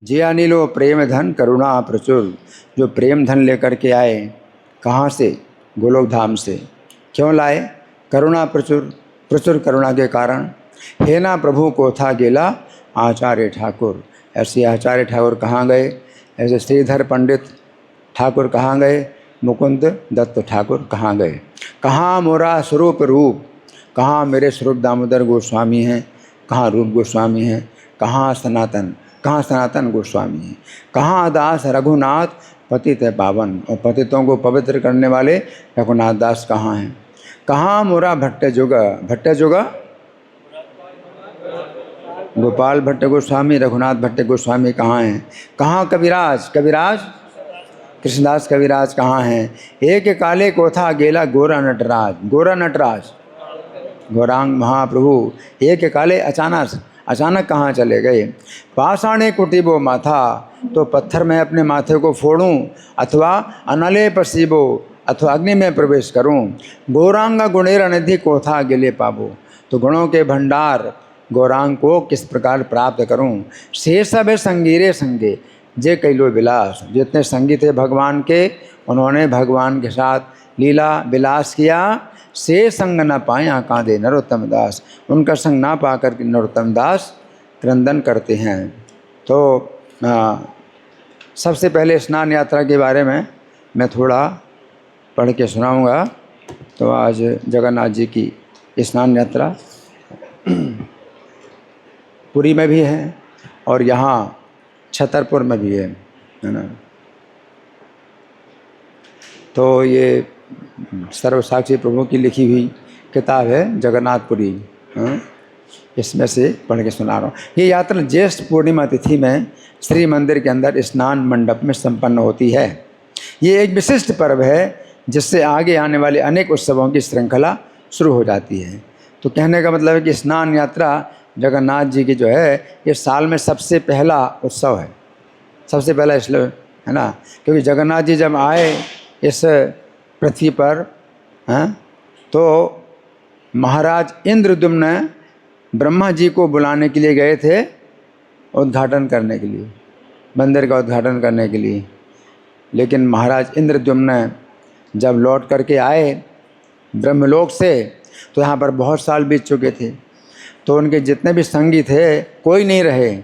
जिया नीलो प्रेम धन करुणा प्रचुर। जो प्रेम धन लेकर के आए, कहाँ से? गोलोक धाम से। क्यों लाए? करुणा प्रचुर, प्रचुर करुणा के कारण। हे ना प्रभु को था गेला आचार्य ठाकुर। ऐसे आचार्य ठाकुर कहाँ गए? ऐसे श्रीधर पंडित ठाकुर कहाँ गए? मुकुंद दत्त ठाकुर कहाँ गए? कहाँ मोरा स्वरूप रूप? कहाँ मेरे स्वरूप दामोदर गोस्वामी हैं? कहाँ रूप गोस्वामी हैं? कहाँ सनातन? कहाँ सनातन गोस्वामी हैं? कहाँ दास रघुनाथ पतित पावन? और पतितों को पवित्र करने वाले रघुनाथ दास कहाँ हैं? कहाँ मोरा भट्ट जुग? भट्ट जुग गोपाल भट्ट गोस्वामी, रघुनाथ भट्ट गोस्वामी कहाँ हैं? कहाँ कविराज? कविराज कृष्णदास कविराज कहाँ हैं? एक काले को था गेला गोरा नटराज। गोरा नटराज गौरांग महाप्रभु एक काले अचानक कहाँ चले गए? पाषाणे कुटिबो माथा, तो पत्थर में अपने माथे को फोड़ूं, अथवा अनले पसीबो, अथवा अग्नि में प्रवेश करूं। गौरांग गुणेर निधि को था गिले पाबो, तो गुणों के भंडार गौरांग को किस प्रकार प्राप्त करूं। से सब संगीरे संगे जे कैलो विलास। जितने संगी थे भगवान के, उन्होंने भगवान के साथ लीला विलास किया। से संग न पाया कांदे नरोत्तम दास। उनका संग ना पा कर के नरोत्तम दास क्रंदन करते हैं। तो सबसे पहले स्नान यात्रा के बारे में मैं थोड़ा पढ़ के सुनाऊंगा। तो आज जगन्नाथ जी की स्नान यात्रा पुरी में भी है और यहाँ छतरपुर में भी है ना। तो ये सर्वसाक्षी प्रभु की लिखी हुई किताब है जगन्नाथपुरी। इसमें से पढ़ के सुना रहा हूँ। ये यात्रा ज्येष्ठ पूर्णिमा तिथि में श्री मंदिर के अंदर स्नान मंडप में संपन्न होती है। ये एक विशिष्ट पर्व है जिससे आगे आने वाले अनेक उत्सवों की श्रृंखला शुरू हो जाती है। तो कहने का मतलब है कि स्नान यात्रा जगन्नाथ जी की जो है, ये साल में सबसे पहला उत्सव है, सबसे पहला इसलिए है ना, क्योंकि जगन्नाथ जी जब आए इस पृथ्वी पर हैं, तो महाराज इंद्रद्युम्न ब्रह्मा जी को बुलाने के लिए गए थे, उद्घाटन करने के लिए, मंदिर का उद्घाटन करने के लिए। लेकिन महाराज इंद्रद्युम्न जब लौट करके आए ब्रह्मलोक से, तो यहाँ पर बहुत साल बीत चुके थे। तो उनके जितने भी संगी थे कोई नहीं रहे।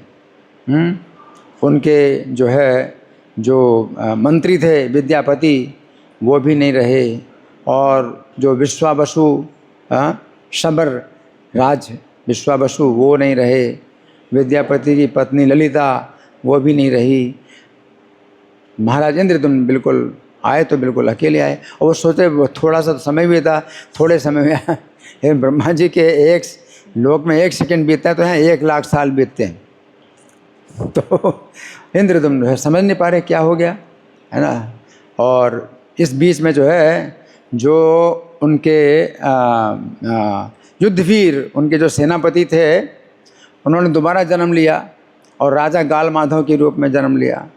उनके जो है मंत्री थे विद्यापति, वो भी नहीं रहे। और जो विश्वावसु शबर राज विश्वावसु, वो नहीं रहे। विद्यापति की पत्नी ललिता, वो भी नहीं रही। महाराज इंद्रद्युम्न बिल्कुल आए तो बिल्कुल अकेले आए। और वो सोचे थोड़ा सा समय भी था, थोड़े समय में ब्रह्मा जी के एक लोक में 1 सेकंड बीतता है, तो यहाँ 1 लाख साल बीतते हैं। तो इंद्रद्युम्न समझ नहीं पा रहे क्या हो गया, है ना। और इस बीच में जो है, जो उनके युद्धवीर, उनके जो सेनापति थे, उन्होंने दोबारा जन्म लिया और राजा गाल माधव के रूप में जन्म लिया।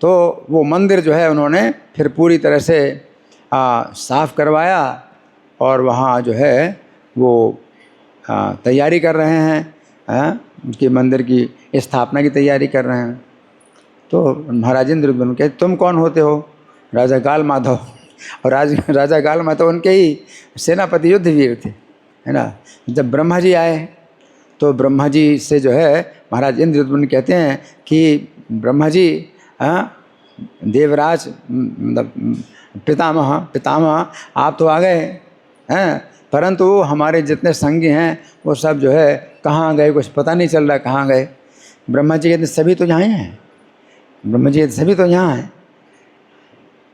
तो वो मंदिर जो है उन्होंने फिर पूरी तरह से साफ़ करवाया और वहाँ जो है वो तैयारी कर रहे हैं, उनके मंदिर की स्थापना की तैयारी कर रहे हैं। तो महाराज इंद्रद्युम्न कहते, तुम कौन होते हो? राजा गाल माधव। और राजा गाल माधव उनके ही सेनापति युद्धवीर थे, है ना। जब ब्रह्मा जी आए तो ब्रह्मा जी से जो है महाराज इंद्रद्युम्न कहते हैं कि ब्रह्मा जी, देवराज मतलब पितामह आप तो आ गए हैं, परंतु हमारे जितने संगी हैं वो सब जो है कहाँ गए, कुछ पता नहीं चल रहा कहाँ गए। ब्रह्मा जी कहते सभी तो यहाँ हैं। ब्रह्मा जी कहते सभी तो यहाँ हैं।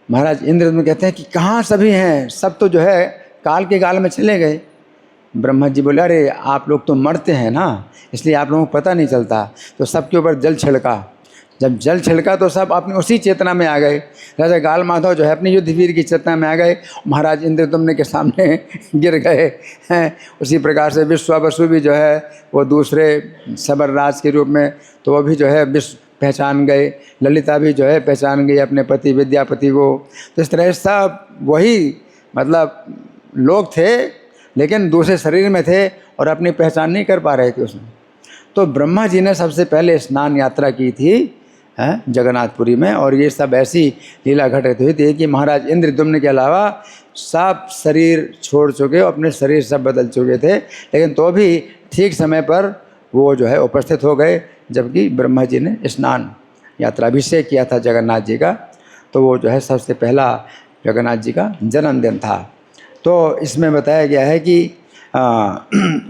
महाराज इंद्रद्युम्न कहते हैं कि कहाँ सभी हैं, सब तो जो है काल के गाल में चले गए। ब्रह्मा जी बोले, अरे आप लोग तो मरते हैं ना, इसलिए आप लोगों को पता नहीं चलता। तो सबके ऊपर जल छिड़का। जब जल छिड़का तो सब अपनी उसी चेतना में आ गए। राजा गाल माधव जो है अपनी युद्धवीर की चेतना में आ गए, महाराज इंद्रद्युम्न के सामने गिर गए हैं। उसी प्रकार से विश्वावसु भी जो है वो दूसरे शबर राज के रूप में, तो वो भी जो है पहचान गए। ललिता भी जो है पहचान गई अपने पति विद्यापति को। तो इस तरह सब वही मतलब लोग थे, लेकिन दूसरे शरीर में थे और अपनी पहचान नहीं कर पा रहे थे उसमें। तो ब्रह्मा जी ने सबसे पहले स्नान यात्रा की थी हैं जगन्नाथपुरी में। और ये सब ऐसी लीला घटित हुई थी कि महाराज इंद्रद्युम्न के अलावा सब शरीर छोड़ चुके, अपने शरीर सब बदल चुके थे, लेकिन तो भी ठीक समय पर वो जो है उपस्थित हो गए। जबकि ब्रह्मा जी ने स्नान यात्राभिषेक किया था जगन्नाथ जी का, तो वो जो है सबसे पहला जगन्नाथ जी का जन्मदिन था। तो इसमें बताया गया है कि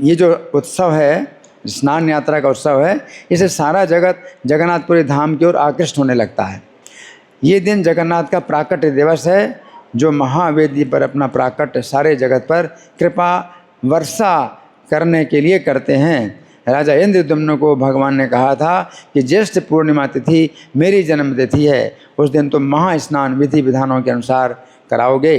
ये जो उत्सव है, स्नान यात्रा का उत्सव है, इसे सारा जगत जगन्नाथपुरी धाम की ओर आकृष्ट होने लगता है। ये दिन जगन्नाथ का प्राकट्य दिवस है, जो महावेदी पर अपना प्राकट्य सारे जगत पर कृपा वर्षा करने के लिए करते हैं। राजा इंद्रद्युम्न को भगवान ने कहा था कि ज्येष्ठ पूर्णिमा तिथि मेरी जन्म तिथि है, उस दिन तुम महास्नान विधि विधानों के अनुसार कराओगे।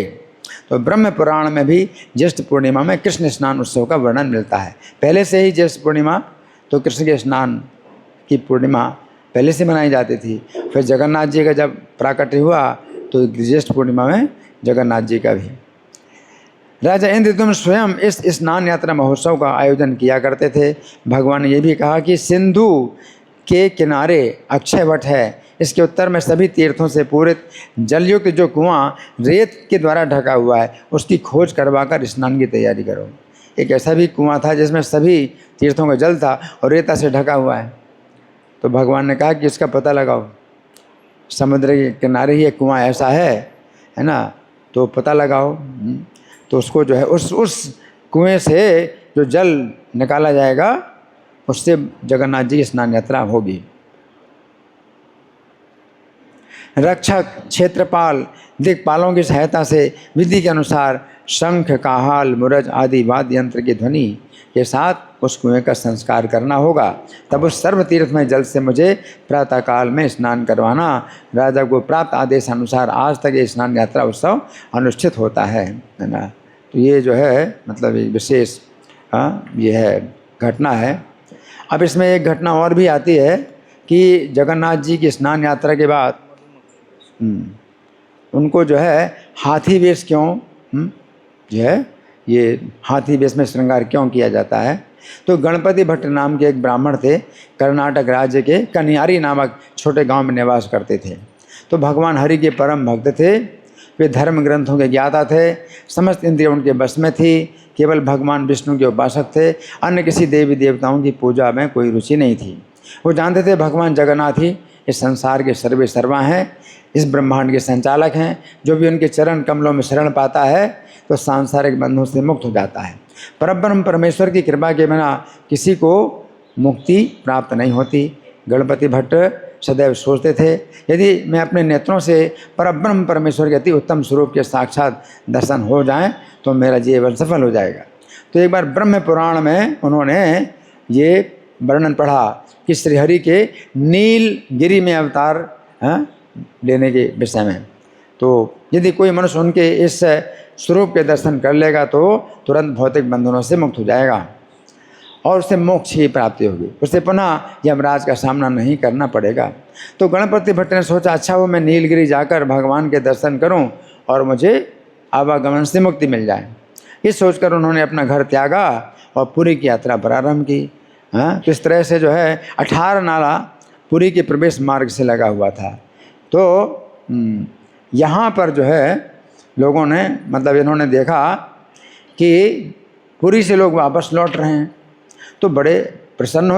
तो ब्रह्म पुराण में भी ज्येष्ठ पूर्णिमा में कृष्ण स्नान उत्सव का वर्णन मिलता है। पहले से ही ज्येष्ठ पूर्णिमा तो कृष्ण के स्नान की पूर्णिमा पहले से मनाई जाती थी। फिर जगन्नाथ जी का जब प्राकट्य हुआ तो ज्येष्ठ पूर्णिमा में जगन्नाथ जी का भी। राजा इंद्रद्युम्न स्वयं इस स्नान यात्रा महोत्सव का आयोजन किया करते थे। भगवान ने ये भी कहा कि सिंधु के किनारे अक्षय वट है, इसके उत्तर में सभी तीर्थों से पूरित जलयुक्त जो कुआं रेत के द्वारा ढका हुआ है, उसकी खोज करवाकर स्नान की तैयारी करो। एक ऐसा भी कुआं था जिसमें सभी तीर्थों का जल था और रेता से ढका हुआ है। तो भगवान ने कहा कि इसका पता लगाओ, समुद्र के किनारे ही एक कुआं ऐसा है ना, तो पता लगाओ। तो उसको जो है उस कुएं से जो जल निकाला जाएगा, उससे जगन्नाथ जी की स्नान यात्रा होगी। रक्षक क्षेत्रपाल दिक्पालों की सहायता से विधि के अनुसार शंख काहाल मुरज आदि वाद्य यंत्र की ध्वनि के साथ उस कुएं का संस्कार करना होगा। तब उस सर्व तीर्थ में जल से मुझे प्रातःकाल में स्नान करवाना। राजा को प्राप्त आदेश अनुसार आज तक ये स्नान यात्रा उत्सव अनुष्ठित होता है ना। तो ये जो है मतलब एक विशेष ये है घटना है। अब इसमें एक घटना और भी आती है कि जगन्नाथ जी की स्नान यात्रा के बाद उनको जो है हाथी वेश क्यों जो है ये हाथी वेश में श्रृंगार क्यों किया जाता है। तो गणपति भट्ट नाम के एक ब्राह्मण थे, कर्नाटक राज्य के कन्यारी नामक छोटे गांव में निवास करते थे। तो भगवान हरि के परम भक्त थे, वे धर्म ग्रंथों के ज्ञाता थे, समस्त इंद्रियां उनके बस में थी, केवल भगवान विष्णु के उपासक थे, अन्य किसी देवी देवताओं की पूजा में कोई रुचि नहीं थी। वो जानते थे भगवान जगन्नाथ ही इस संसार के सर्वे सर्वा हैं, इस ब्रह्मांड के संचालक हैं। जो भी उनके चरण कमलों में शरण पाता है तो सांसारिक बंधनों से मुक्त हो जाता है। परब्रह्म परमेश्वर की कृपा के बिना किसी को मुक्ति प्राप्त नहीं होती। गणपति भट्ट सदैव सोचते थे, यदि मैं अपने नेत्रों से परब्रह्म परमेश्वर के अति उत्तम स्वरूप के साक्षात दर्शन हो जाएं तो मेरा जीवन सफल हो जाएगा। तो एक बार ब्रह्म पुराण में उन्होंने ये वर्णन पढ़ा कि श्रीहरि के नीलगिरी में अवतार लेने के विषय में। तो यदि कोई मनुष्य उनके इस स्वरूप के दर्शन कर लेगा तो तुरंत भौतिक बंधनों से मुक्त हो जाएगा और उसे मोक्ष की प्राप्ति होगी, उसे पुनः यमराज का सामना नहीं करना पड़ेगा। तो गणपति भट्ट ने सोचा, अच्छा वो मैं नीलगिरी जाकर भगवान के दर्शन करूं और मुझे आवागमन से मुक्ति मिल जाए। ये सोचकर उन्होंने अपना घर त्यागा और पुरी की यात्रा प्रारंभ की। तो इस तरह से जो है 18 नाला पुरी के प्रवेश मार्ग से लगा हुआ था। तो यहाँ पर जो है लोगों ने मतलब इन्होंने देखा कि पुरी से लोग वापस लौट रहे हैं, तो बड़े प्रसन्न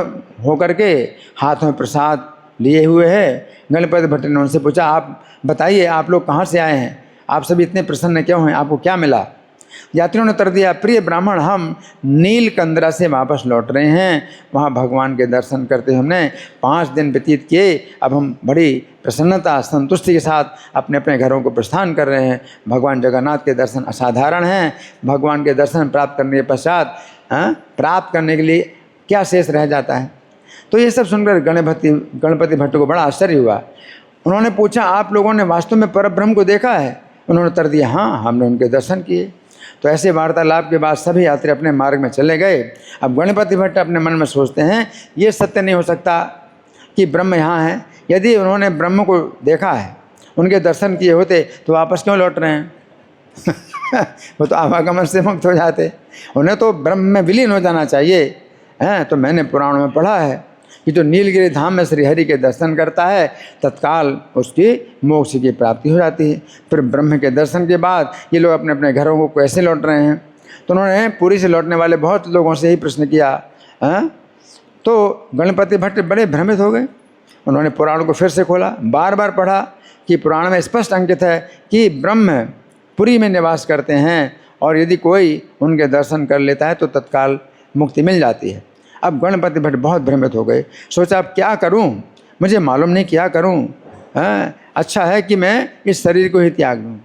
होकर के हाथ में प्रसाद लिए हुए हैं। गणपति भट्ट ने उनसे पूछा, आप बताइए आप लोग कहाँ से आए हैं, आप सभी इतने प्रसन्न क्यों हैं, आपको क्या मिला। यात्रियों ने उत्तर दिया, प्रिय ब्राह्मण हम नीलकंदरा से वापस लौट रहे हैं, वहाँ भगवान के दर्शन करते हमने 5 दिन व्यतीत किए। अब हम बड़ी प्रसन्नता संतुष्टि के साथ अपने अपने घरों को प्रस्थान कर रहे हैं। भगवान जगन्नाथ के दर्शन असाधारण हैं। भगवान के दर्शन प्राप्त करने के पश्चात प्राप्त करने के लिए क्या शेष रह जाता है। तो ये सब सुनकर गणपति भट्ट को बड़ा आश्चर्य हुआ। उन्होंने पूछा, आप लोगों ने वास्तव में परब्रह्म को देखा है। उन्होंने उत्तर दिया, हाँ हमने उनके दर्शन किए। तो ऐसे वार्तालाप के बाद सभी यात्री अपने मार्ग में चले गए। अब गणपति भट्ट अपने मन में सोचते हैं, ये सत्य नहीं हो सकता कि ब्रह्म यहाँ है। यदि उन्होंने ब्रह्म को देखा है, उनके दर्शन किए होते तो वापस क्यों लौट रहे हैं वो तो आवागमन से मुक्त हो जाते, उन्हें तो ब्रह्म में विलीन हो जाना चाहिए। तो मैंने पुराणों में पढ़ा है कि जो नीलगिरी धाम में श्री हरि के दर्शन करता है तत्काल उसकी मोक्ष की प्राप्ति हो जाती है। फिर ब्रह्म के दर्शन के बाद ये लोग अपने अपने घरों को कैसे लौट रहे हैं, तो उन्होंने पुरी से लौटने वाले बहुत लोगों से यही प्रश्न किया। तो गणपति भट्ट बड़े भ्रमित हो गए। उन्होंने पुराण को फिर से खोला, बार बार पढ़ा कि पुराण में स्पष्ट अंकित है कि ब्रह्म पुरी में निवास करते हैं और यदि कोई उनके दर्शन कर लेता है तो तत्काल मुक्ति मिल जाती है। अब गणपति भट्ट बहुत भ्रमित हो गए। सोचा अब क्या करूं, मुझे मालूम नहीं क्या करूं। अच्छा है कि मैं इस शरीर को ही त्याग दूं।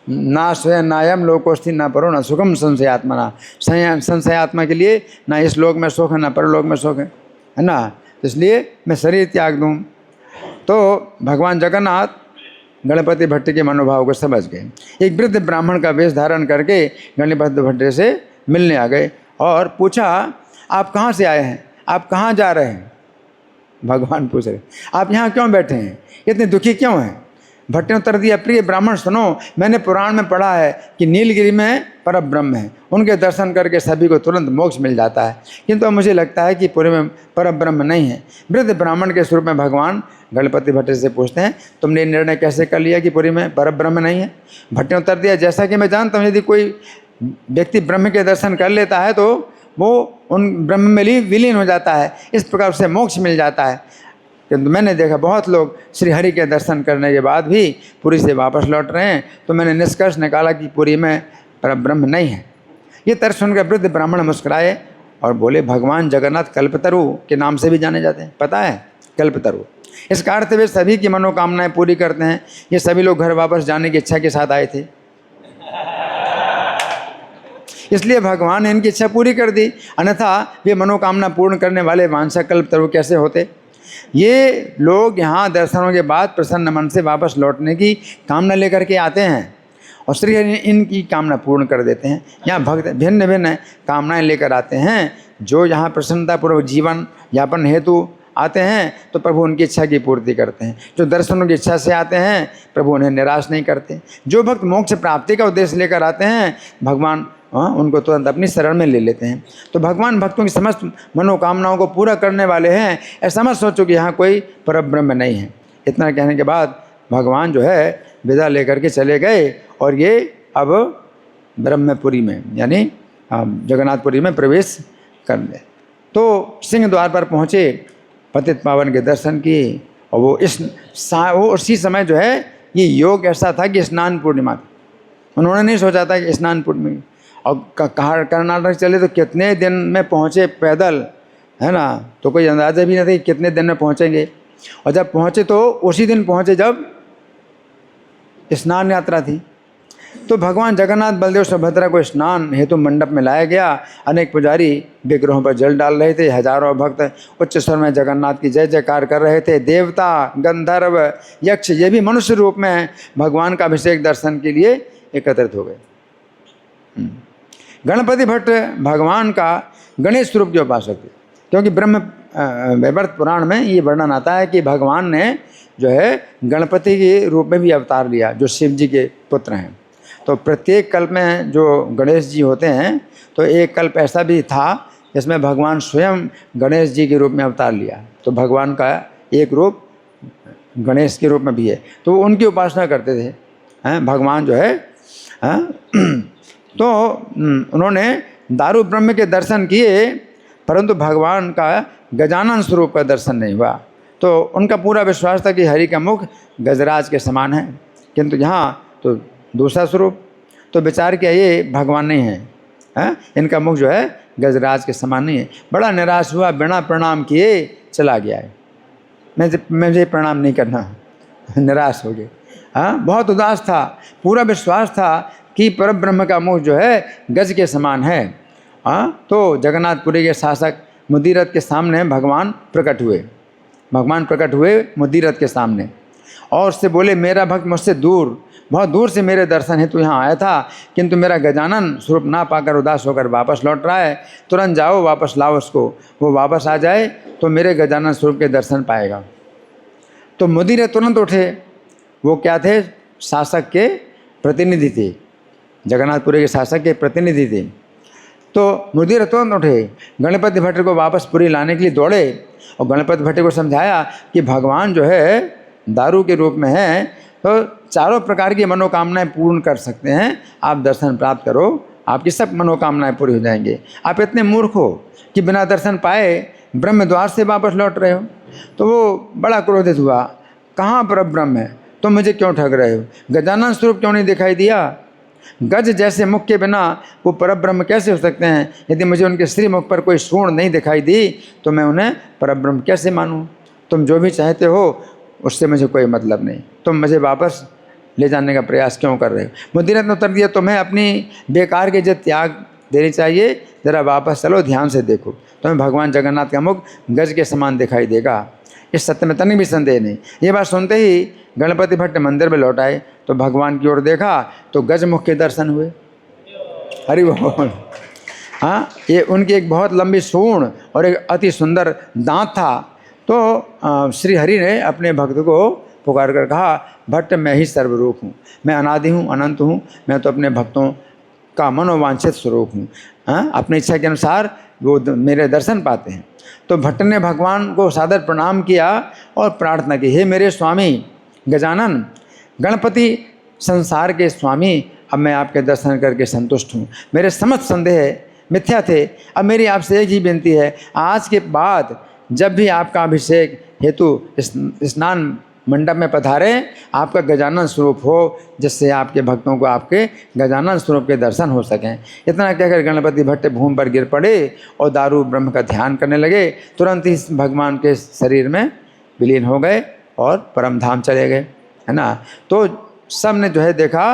ना स्वयं नायम लोकोस्ति ना परो ना सुखम संशय आत्मा, ना संशय आत्मा के लिए ना इस लोक में सुख है ना परलोक में सुख है ना, तो इसलिए मैं शरीर त्याग दूं। तो भगवान जगन्नाथ गणपति भट्ट के मनोभाव को समझ गए। एक वृद्ध ब्राह्मण का वेश धारण करके गणपति भट्ट से मिलने आ गए और पूछा, आप कहाँ से आए हैं, आप कहाँ जा रहे हैं। भगवान पूछ रहे, आप यहाँ क्यों बैठे हैं, इतने दुखी क्यों हैं। भट्ट ने उत्तर दिया, प्रिय ब्राह्मण सुनो, मैंने पुराण में पढ़ा है कि नीलगिरी में पर ब्रह्म है, उनके दर्शन करके सभी को तुरंत मोक्ष मिल जाता है, किंतु अब मुझे लगता है कि पुरी में पर ब्रह्म नहीं है। वृद्ध ब्राह्मण के स्वरूप में भगवान गणपति भट्ट से पूछते हैं, तुमने निर्णय कैसे कर लिया कि पुरी में पर ब्रह्म नहीं है। भट्ट ने उत्तर दिया, जैसा कि मैं जानता हूँ यदि कोई व्यक्ति ब्रह्म के दर्शन कर लेता है तो वो उन ब्रह्म में विलीन हो जाता है, इस प्रकार से मोक्ष मिल जाता है। किंतु मैंने देखा बहुत लोग श्री हरि के दर्शन करने के बाद भी पुरी से वापस लौट रहे हैं, तो मैंने निष्कर्ष निकाला कि पुरी में पर ब्रह्म नहीं है। ये तर्क सुनकर वृद्ध ब्राह्मण मुस्कुराए और बोले, भगवान जगन्नाथ कल्पतरु के नाम से भी जाने जाते हैं, पता है कल्पतरु। इसका अर्थ वे सभी की मनोकामनाएं पूरी करते हैं। ये सभी लोग घर वापस जाने की इच्छा के साथ आए थे, इसलिए भगवान ने इनकी इच्छा पूरी कर दी, अन्यथा वे मनोकामना पूर्ण करने वाले वांछा कल्पतरु कैसे होते। ये लोग यहाँ दर्शनों के बाद प्रसन्न मन से वापस लौटने की कामना लेकर के आते हैं और श्री हरि इनकी कामना पूर्ण कर देते हैं। यहाँ भक्त भिन्न भिन्न कामनाएं लेकर आते हैं। जो यहाँ प्रसन्नतापूर्वक जीवन यापन हेतु आते हैं तो प्रभु उनकी इच्छा की पूर्ति करते हैं। जो दर्शनों की इच्छा से आते हैं प्रभु उन्हें निराश नहीं करते। जो भक्त मोक्ष प्राप्ति का उद्देश्य लेकर आते हैं भगवान उनको तुरंत अपनी शरण में ले लेते हैं। तो भगवान भक्तों की समस्त मनोकामनाओं को पूरा करने वाले हैं, ऐसा मत सोचो कि यहाँ कोई परब्रह्म नहीं है। इतना कहने के बाद भगवान जो है विदा लेकर के चले गए और ये अब ब्रह्मपुरी में यानी जगन्नाथपुरी में प्रवेश कर ले। तो सिंह द्वार पर पहुँचे, पतित पावन के दर्शन किए और वो उसी समय जो है ये योग ऐसा था कि स्नान पूर्णिमा थी। उन्होंने नहीं सोचा था कि स्नान पूर्णिमा, और कर्नाटक चले तो कितने दिन में पहुँचे पैदल, है ना, तो कोई अंदाज़ा भी नहीं था कि कितने दिन में पहुँचेंगे। और जब पहुँचे तो उसी दिन पहुँचे जब स्नान यात्रा थी। तो भगवान जगन्नाथ बलदेव सुभद्रा को स्नान हेतु मंडप में लाया गया। अनेक पुजारी विग्रहों पर जल डाल रहे थे। हजारों भक्त उच्च स्वर में जगन्नाथ की जय जयकार कर रहे थे। देवता, गंधर्व, यक्ष ये भी मनुष्य रूप में भगवान का अभिषेक दर्शन के लिए एकत्रित हो गए। गणपति भट्ट भगवान का गणेश स्वरूप के उपासक थे, क्योंकि ब्रह्म वैवर्त पुराण में ये वर्णन आता है कि भगवान ने जो है गणपति के रूप में भी अवतार लिया, जो शिव जी के पुत्र हैं। तो प्रत्येक कल्प में जो गणेश जी होते हैं, तो एक कल्प ऐसा भी था जिसमें भगवान स्वयं गणेश जी के रूप में अवतार लिया। तो भगवान का एक रूप गणेश के रूप में भी है, तो उनकी उपासना करते थे भगवान जो है। तो उन्होंने दारू ब्रह्म के दर्शन किए, परंतु भगवान का गजानन स्वरूप का दर्शन नहीं हुआ। तो उनका पूरा विश्वास था कि हरि का मुख गजराज के समान है, किंतु यहाँ तो दूसरा स्वरूप। तो विचार किया ये भगवान नहीं है, इनका मुख जो है गजराज के समान नहीं है। बड़ा निराश हुआ, बिना प्रणाम किए चला गया है। मुझे प्रणाम नहीं करना, निराश हो गए। बहुत उदास था। पूरा विश्वास था कि परब्रह्म का मुख जो है गज के समान है। तो जगन्नाथपुरी के शासक मुदिरथ के सामने भगवान प्रकट हुए। भगवान प्रकट हुए मुदिरथ के सामने और उससे बोले, मेरा भक्त मुझसे दूर, बहुत दूर से मेरे दर्शन हेतु यहाँ आया था, किंतु मेरा गजानन स्वरूप ना पाकर उदास होकर वापस लौट रहा है। तुरंत जाओ, वापस लाओ उसको। वो वापस आ जाए तो मेरे गजानन स्वरूप के दर्शन पाएगा। तो मुदिरथ तुरंत उठे। वो क्या थे? शासक के प्रतिनिधि थे, जगन्नाथपुरी के शासक के प्रतिनिधि थे। तो मुदिर तुरंत उठे, गणपति भट्ट को वापस पुरी लाने के लिए दौड़े और गणपति भट्ट को समझाया कि भगवान जो है दारू के रूप में है, तो चारों प्रकार की मनोकामनाएं पूर्ण कर सकते हैं, आप दर्शन प्राप्त करो, आपकी सब मनोकामनाएं पूरी हो जाएंगी। आप इतने मूर्ख हो कि बिना दर्शन पाए ब्रह्म द्वार से वापस लौट रहे हो। तो वो बड़ा क्रोधित हुआ, कहाँ पर ब्रह्म है, तुम मुझे क्यों ठग रहे हो, गजानन स्वरूप क्यों नहीं दिखाई दिया, गज जैसे मुख के बिना वो परब्रह्म कैसे हो सकते हैं, यदि मुझे उनके श्री मुख पर कोई सूंड नहीं दिखाई दी तो मैं उन्हें परब्रह्म कैसे मानूं, तुम जो भी चाहते हो उससे मुझे कोई मतलब नहीं, तुम मुझे वापस ले जाने का प्रयास क्यों कर रहे हो। मुदिरत ने उत्तर दिया, तुम्हें अपनी बेकार की इज्जत त्याग देनी चाहिए, ज़रा वापस चलो, ध्यान से देखो, तुम्हें भगवान जगन्नाथ का मुख गज के समान दिखाई देगा, इस सत्य में तनिक भी संदेह नहीं। ये बात सुनते ही गणपति भट्ट मंदिर में लौट आए तो भगवान की ओर देखा तो गज मुख के दर्शन हुए। हरि बोल। हाँ, ये उनकी एक बहुत लंबी सूंड और एक अति सुंदर दांत था। तो श्री हरि ने अपने भक्त को पुकार कर कहा, भट्ट मैं ही सर्वरूप हूँ, मैं अनादि हूँ, अनंत हूँ, मैं तो अपने भक्तों का मनोवांछित स्वरूप हूँ। हाँ, अपनी इच्छा के अनुसार वो मेरे दर्शन पाते हैं। तो भट्ट ने भगवान को सादर प्रणाम किया और प्रार्थना की, हे मेरे स्वामी गजानन, गणपति संसार के स्वामी, अब मैं आपके दर्शन करके संतुष्ट हूँ, मेरे समस्त संदेह मिथ्या थे। अब मेरी आपसे एक ही विनती है, आज के बाद जब भी आपका अभिषेक हेतु स्नान मंडप में पधारे, आपका गजानन स्वरूप हो, जिससे आपके भक्तों को आपके गजानन स्वरूप के दर्शन हो सकें। इतना कहकर गणपति भट्ट भूमि पर गिर पड़े और दारू ब्रह्म का ध्यान करने लगे। तुरंत ही भगवान के शरीर में विलीन हो गए और परम धाम चले गए, है ना। तो सब ने जो है देखा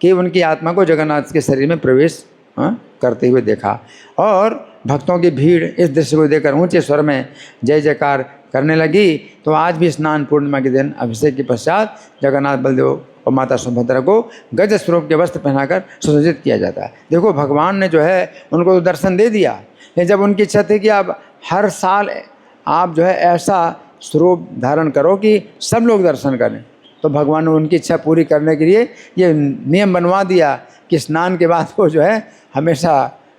कि उनकी आत्मा को जगन्नाथ के शरीर में प्रवेश करते हुए देखा और भक्तों की भीड़ इस दृश्य को देखकर ऊंचे स्वर में जय जयकार करने लगी। तो आज भी स्नान पूर्णिमा के दिन अभिषेक के पश्चात जगन्नाथ बलदेव और माता सुभद्रा को गज स्वरूप के वस्त्र पहनाकर सुसज्जित किया जाता है। देखो भगवान ने जो है उनको तो दर्शन दे दिया, लेकिन जब उनकी इच्छा थी कि आप हर साल आप जो है ऐसा स्वरूप धारण करो कि सब लोग दर्शन करें, तो भगवान ने उनकी इच्छा पूरी करने के लिए ये नियम बनवा दिया कि स्नान के बाद वो जो है हमेशा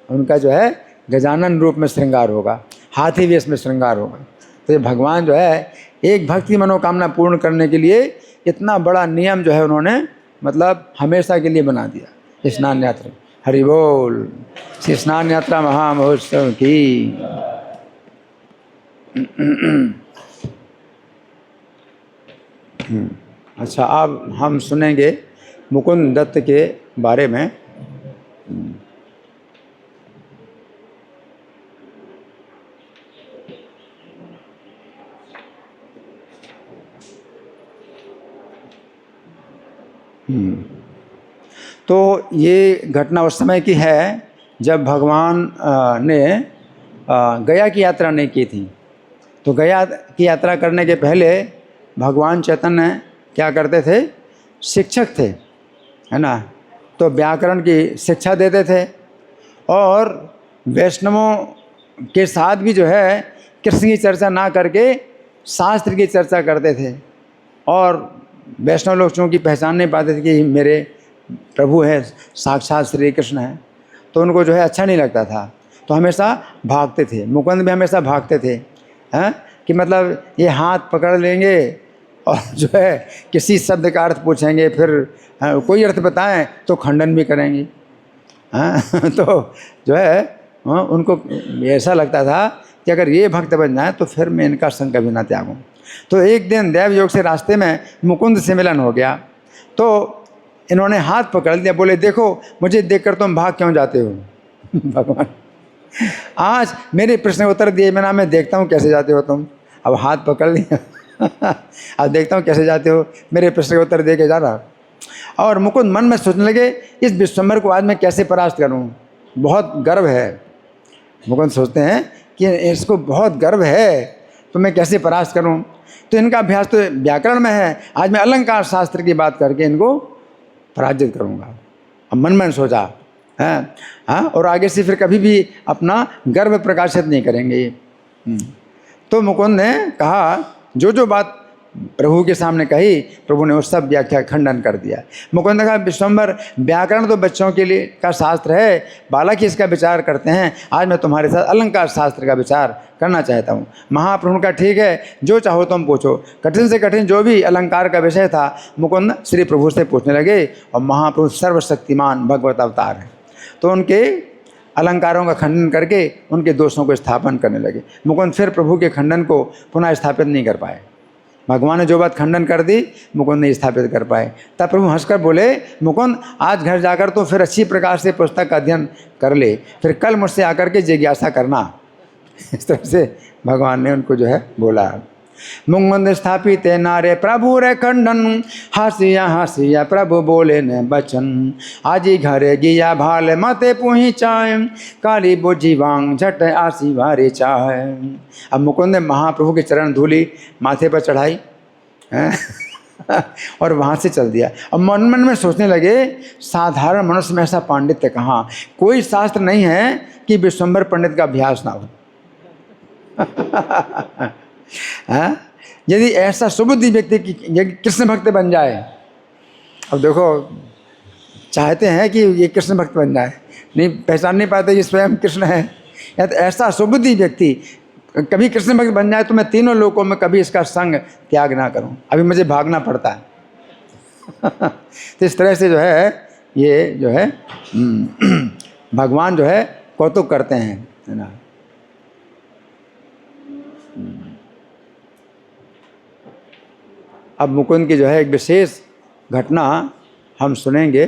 उनका जो है गजानन रूप में श्रृंगार होगा, हाथी वेश में श्रृंगार होगा। तो ये भगवान जो है एक भक्त की मनोकामना पूर्ण करने के लिए इतना बड़ा नियम जो है उन्होंने मतलब हमेशा के लिए बना दिया स्नान यात्रा। हरि बोल। श्री स्नान यात्रा महामहोत्सव की। अच्छा, अब हम सुनेंगे मुकुंद दत्त के बारे में। तो ये घटना उस समय की है जब भगवान ने गया की यात्रा नहीं की थी। तो गया की यात्रा करने के पहले भगवान चैतन्य क्या करते थे, शिक्षक थे, है ना। तो व्याकरण की शिक्षा देते थे और वैष्णवों के साथ भी जो है कृष्ण की चर्चा ना करके शास्त्र की चर्चा करते थे। और वैष्णव लोग चूँकि पहचान नहीं पाते थे कि मेरे प्रभु है, साक्षात श्री कृष्ण है, तो उनको जो है अच्छा नहीं लगता था, तो हमेशा भागते थे। मुकुंद भी हमेशा भागते थे, हैं, कि मतलब ये हाथ पकड़ लेंगे और जो है किसी शब्द का अर्थ पूछेंगे, फिर कोई अर्थ बताएं तो खंडन भी करेंगे, हैं। तो जो है उनको ऐसा लगता था कि अगर ये भक्त बन जाए तो फिर मैं इनका संग कभी ना त्यागूं। तो एक दिन देव योग से रास्ते में मुकुंद से मिलन हो गया, तो इन्होंने हाथ पकड़ लिया, बोले देखो मुझे देखकर तुम भाग क्यों जाते हो। भगवान आज मेरे प्रश्न उत्तर दिए बिना मैं देखता हूँ कैसे जाते हो तुम। अब हाथ पकड़ लिया अब देखता हूँ कैसे जाते हो, मेरे प्रश्न का उत्तर दे के जा रहा। और मुकुंद मन में सोचने लगे इस विश्वम्भर को आज मैं कैसे परास्त करूँ, बहुत गर्व है। मुकुंद सोचते हैं कि इसको बहुत गर्व है तो मैं कैसे परास्त करूँ। तो इनका अभ्यास तो व्याकरण में है, आज मैं अलंकार शास्त्र की बात करके इनको पराजित करूँगा। अब मन में सोचा है, हाँ, और आगे से फिर कभी भी अपना गर्व प्रकाशित नहीं करेंगे। तो मुकुंद ने कहा जो जो बात प्रभु के सामने कही, प्रभु ने वो सब व्याख्या खंडन कर दिया। मुकुंद ने कहा, विश्वम्बर, व्याकरण तो बच्चों के लिए का शास्त्र है, बालक ही इसका विचार करते हैं। आज मैं तुम्हारे साथ अलंकार शास्त्र का विचार करना चाहता हूँ। महाप्रभु का, ठीक है, जो चाहो तुम पूछो। कठिन से कठिन जो भी अलंकार का विषय था, मुकुंद श्री प्रभु से पूछने लगे। और महाप्रभु सर्वशक्तिमान भगवत अवतार है, तो उनके अलंकारों का खंडन करके उनके दोषों को स्थापन करने लगे। मुकुंद फिर प्रभु के खंडन को पुनः स्थापित नहीं कर पाए। भगवान ने जो बात खंडन कर दी, मुकुंद नहीं स्थापित कर पाए। तब प्रभु हंसकर बोले, मुकुंद, आज घर जाकर तो फिर अच्छी प्रकार से पुस्तक का अध्ययन कर ले, फिर कल मुझसे आकर के जिज्ञासा करना। इस तरह से भगवान ने उनको जो है बोला। मुकुंद स्थापित नारे प्रभु रे खंडन, हासिया हासिया प्रभु बोले न बचन। आजी घरे गिया भाल मते पुही चाय, काली बोझी वांग झट आसी भारे चाय। अब मुकुंद ने महाप्रभु के चरण धूली माथे पर चढ़ाई और वहाँ से चल दिया। अब मन मन में सोचने लगे, साधारण मनुष्य में ऐसा पांडित्य कहाँ, कोई शास्त्र नहीं है कि विश्वम्भर पंडित का अभ्यास ना हो। यदि ऐसा सुबुद्धि व्यक्ति की कृष्ण भक्त बन जाए, अब देखो चाहते हैं कि ये कृष्ण भक्त बन जाए, नहीं पहचान नहीं पाते कि स्वयं कृष्ण है, या तो ऐसा सुबुद्धि व्यक्ति कभी कृष्ण भक्त बन जाए तो मैं तीनों लोकों में कभी इसका संग त्याग ना करूं, अभी मुझे भागना पड़ता है। तो इस तरह से जो है ये जो है भगवान जो है कौतुक करते हैं, है ना। अब मुकुंद की जो है एक विशेष घटना हम सुनेंगे।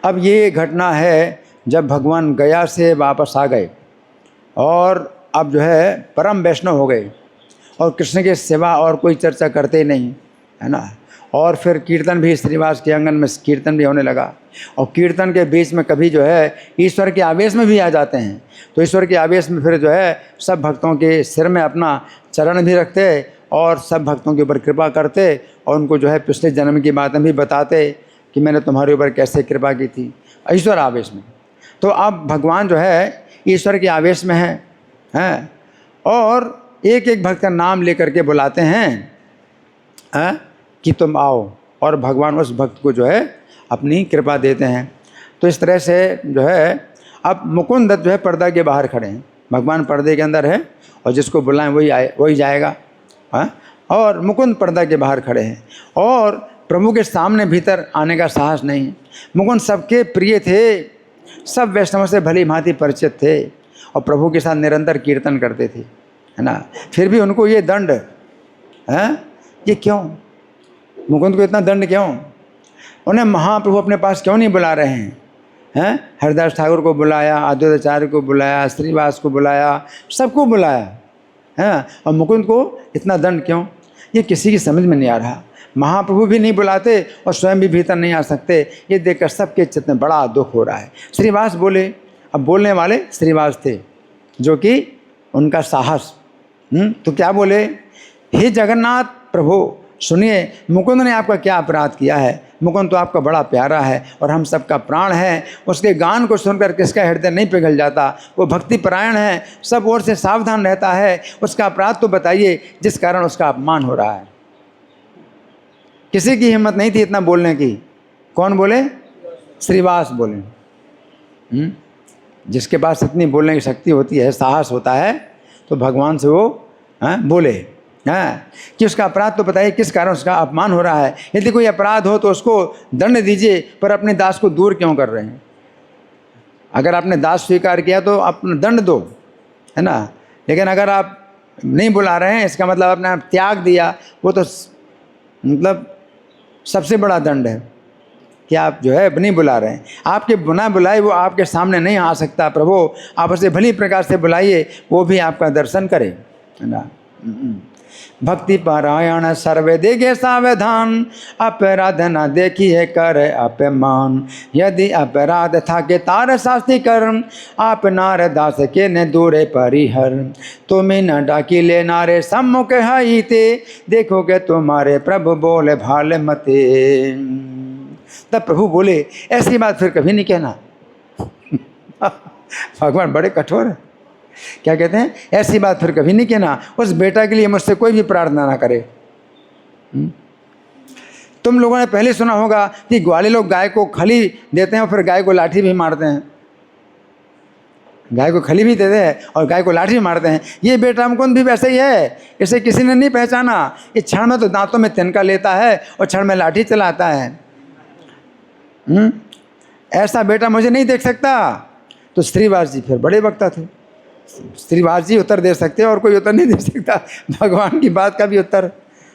अब ये घटना है जब भगवान गया से वापस आ गए और अब जो है परम वैष्णव हो गए और कृष्ण के सिवा और कोई चर्चा करते नहीं, है ना। और फिर कीर्तन भी श्रीनिवास के आंगन में कीर्तन भी होने लगा, और कीर्तन के बीच में कभी जो है ईश्वर के आवेश में भी आ जाते हैं, तो ईश्वर के आवेश में फिर जो है सब भक्तों के सिर में अपना चरण भी रखते और सब भक्तों के ऊपर कृपा करते और उनको जो है पिछले जन्म की बातें भी बताते कि मैंने तुम्हारे ऊपर कैसे कृपा की थी, ईश्वर आवेश में। तो अब भगवान जो है ईश्वर के आवेश में हैं और एक एक भक्त का नाम लेकर के बुलाते हैं कि तुम आओ, और भगवान उस भक्त को जो है अपनी कृपा देते हैं। तो इस तरह से जो है अब मुकुंद जो है पर्दा के बाहर खड़े हैं, भगवान पर्दे के अंदर है और जिसको बुलाएं वही जाएगा, और मुकुंद पर्दा के बाहर खड़े हैं और प्रभु के सामने भीतर आने का साहस नहीं है। मुकुंद सबके प्रिय थे, सब वैष्णवों से भली भांति परिचित थे और प्रभु के साथ निरंतर कीर्तन करते थे, है ना। फिर भी उनको ये दंड है, ये क्यों, मुकुंद को इतना दंड क्यों? उन्हें महाप्रभु अपने पास क्यों नहीं बुला रहे हैं? हरिदास ठाकुर को बुलाया, अद्वैताचार्य को बुलाया, श्रीवास को बुलाया, सबको बुलाया, है, और मुकुंद को इतना दंड क्यों? ये किसी की समझ में नहीं आ रहा। महाप्रभु भी नहीं बुलाते और स्वयं भी भीतर नहीं आ सकते, ये देखकर सबके चित्त में बड़ा दुख हो रहा है। श्रीवास बोले, अब बोलने वाले श्रीवास थे जो कि उनका साहस, तो क्या बोले, हे जगन्नाथ प्रभु सुनिए, मुकुंद ने आपका क्या अपराध किया है? मुकुंद तो आपका बड़ा प्यारा है और हम सबका प्राण है, उसके गान को सुनकर किसका हृदय नहीं पिघल जाता? वो भक्ति परायण है, सब ओर से सावधान रहता है, उसका अपराध तो बताइए जिस कारण उसका अपमान हो रहा है। किसी की हिम्मत नहीं थी इतना बोलने की। कौन बोले? श्रीवास बोले। जिसके पास इतनी बोलने की शक्ति होती है, साहस होता है, तो भगवान से वो बोले कि उसका अपराध तो बताइए, किस कारण उसका अपमान हो रहा है। यदि कोई अपराध हो तो उसको दंड दीजिए, पर अपने दास को दूर क्यों कर रहे हैं? अगर आपने दास स्वीकार किया तो अपना दंड दो, है ना। लेकिन अगर आप नहीं बुला रहे हैं, इसका मतलब आपने त्याग दिया, वो तो मतलब सबसे बड़ा दंड है कि आप जो है नहीं बुला रहे हैं। आपके बिना बुलाए वो आपके सामने नहीं आ सकता। प्रभु आप उसे भली प्रकार से बुलाइए, वो भी आपका दर्शन करे, है ना। भक्ति पारायण सर्वे देगे सावधान, अपराध न देखिए कर अपमान। यदि अपराध था के तार शास्ति कर्म, आप नार दास के न दूरे परिहर। तुम्हें न डाकी ले नारे सम्मुख हाईते, देखोगे तुम्हारे प्रभु बोले भाले मते। तब प्रभु बोले, ऐसी बात फिर कभी नहीं कहना। भगवान बड़े कठोर है, क्या कहते हैं, ऐसी बात फिर कभी नहीं कहना, उस बेटा के लिए मुझसे कोई भी प्रार्थना ना करे। तुम लोगों ने पहले सुना होगा कि ग्वाले लोग गाय को खली देते हैं और फिर गाय को लाठी भी मारते हैं। गाय को खली भी देते हैं और गाय को लाठी भी मारते हैं। ये बेटा मुकुंद भी वैसे ही है, इसे किसी ने नहीं पहचाना। इस क्षण में तो दांतों में तिनका लेता है और क्षण में लाठी चलाता है। ऐसा बेटा मुझे नहीं देख सकता। तो श्रीवास जी फिर बड़े वक्ता थे। श्रीवास जी उत्तर दे सकते और कोई उत्तर नहीं दे सकता, भगवान की बात का भी उत्तर।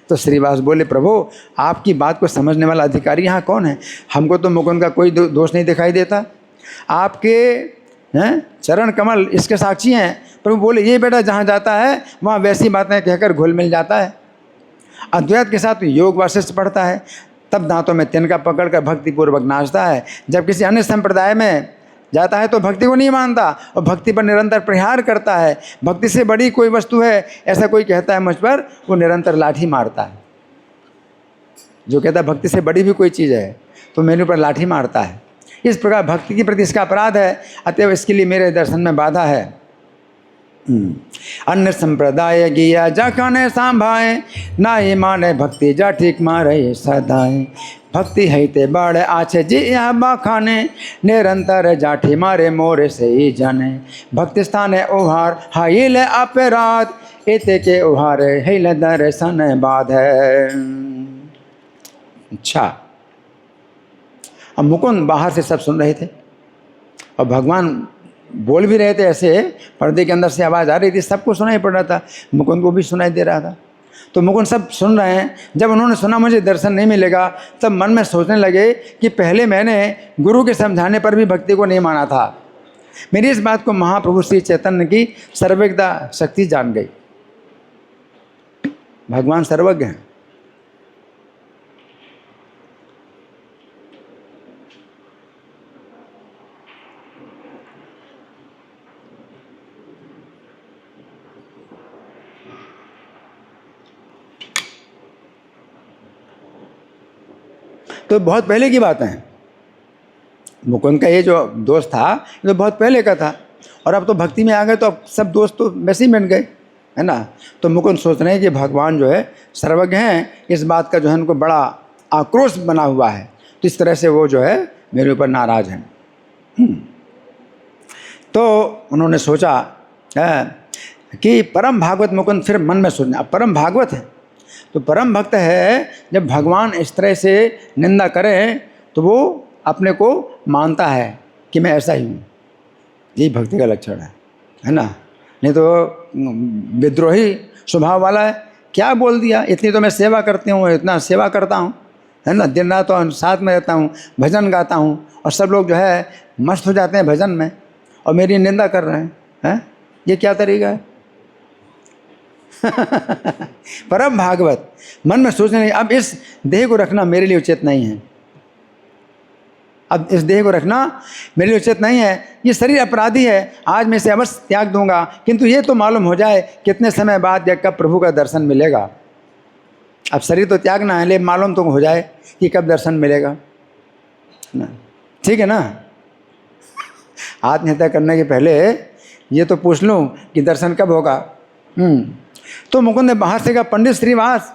तो श्रीवास बोले, प्रभु आपकी बात को समझने वाला अधिकारी यहाँ कौन है? हमको तो मुकुंद का कोई दोष नहीं दिखाई देता। आपके चरण कमल इसके साक्षी हैं। प्रभु बोले, ये बेटा जहाँ जाता है वहाँ वैसी बातें कहकर घुल मिल जाता है। अद्वैत के साथ योग वासिष्ठ पढ़ता है, तब दांतों में तिनका पकड़कर भक्तिपूर्वक नाचता है। जब किसी अन्य संप्रदाय में जाता है तो भक्ति को नहीं मानता और भक्ति पर निरंतर प्रहार करता है। भक्ति से बड़ी कोई वस्तु है ऐसा कोई कहता है मुझ पर, वो निरंतर लाठी मारता है। जो कहता है भक्ति से बड़ी भी कोई चीज़ है तो मेरे ऊपर लाठी मारता है। इस प्रकार भक्ति के प्रति इसका अपराध है, अतएव इसके लिए मेरे दर्शन में बाधा है। अन्य संप्रदाय गिया जा काने सांभाए, ना ये माने भक्ति जा ठीक मारे सदाए। भक्ति है ते बड़ आछे जी यह बाखाने, निरंतर जाठी मारे मोरे से ही जाने। भक्ति स्थाने उहार हाइल अपराध, एते के उहारे हिल दर्शन बाद है। अच्छा, अब मुकुंद बाहर से सब सुन रहे थे और भगवान बोल भी रहे थे। ऐसे पर्दे के अंदर से आवाज़ आ रही थी, सबको सुनाई पड़ रहा था, मुकुंद को भी सुनाई दे रहा था। तो मुकुंद सब सुन रहे हैं। जब उन्होंने सुना मुझे दर्शन नहीं मिलेगा, तब मन में सोचने लगे कि पहले मैंने गुरु के समझाने पर भी भक्ति को नहीं माना था। मेरी इस बात को महाप्रभु श्री चैतन्य की सर्वज्ञता शक्ति जान गई। भगवान सर्वज्ञ हैं। तो बहुत पहले की बात है। मुकुंद का ये जो दोस्त था ये तो बहुत पहले का था, और अब तो भक्ति में आ गए तो अब सब दोस्त तो वैसे ही बन गए, है ना। तो मुकुंद सोच रहे हैं कि भगवान जो है सर्वज्ञ हैं, इस बात का जो है उनको बड़ा आक्रोश बना हुआ है, तो इस तरह से वो जो है मेरे ऊपर नाराज हैं। तो उन्होंने सोचा कि परम भागवत मुकुंद फिर मन में सोचना, अब परम भागवत है तो परम भक्त है, जब भगवान इस तरह से निंदा करें तो वो अपने को मानता है कि मैं ऐसा ही हूँ। यही भक्ति का लक्षण है ना। नहीं तो विद्रोही स्वभाव वाला है, क्या बोल दिया, इतनी तो मैं सेवा करती हूँ, इतना सेवा करता हूँ, है ना, दिन रात तो साथ में रहता हूँ, भजन गाता हूँ, और सब लोग जो है मस्त हो जाते हैं भजन में और मेरी निंदा कर रहे हैं। ये क्या तरीका है? परम भागवत मन में सोचने नहीं, अब इस देह को रखना मेरे लिए उचित नहीं है, अब इस देह को रखना मेरे लिए उचित नहीं है। ये शरीर अपराधी है, आज मैं इसे अवश्य त्याग दूंगा, किंतु ये तो मालूम हो जाए कितने समय बाद या कब प्रभु का दर्शन मिलेगा। अब शरीर तो त्यागना है, लेकिन मालूम तो हो जाए कि कब दर्शन मिलेगा ना। ठीक है ना। आत्महत्या करने के पहले ये तो पूछ लूँ कि दर्शन कब होगा। तो मुकुंद ने बाहर से कहा, पंडित श्रीवास।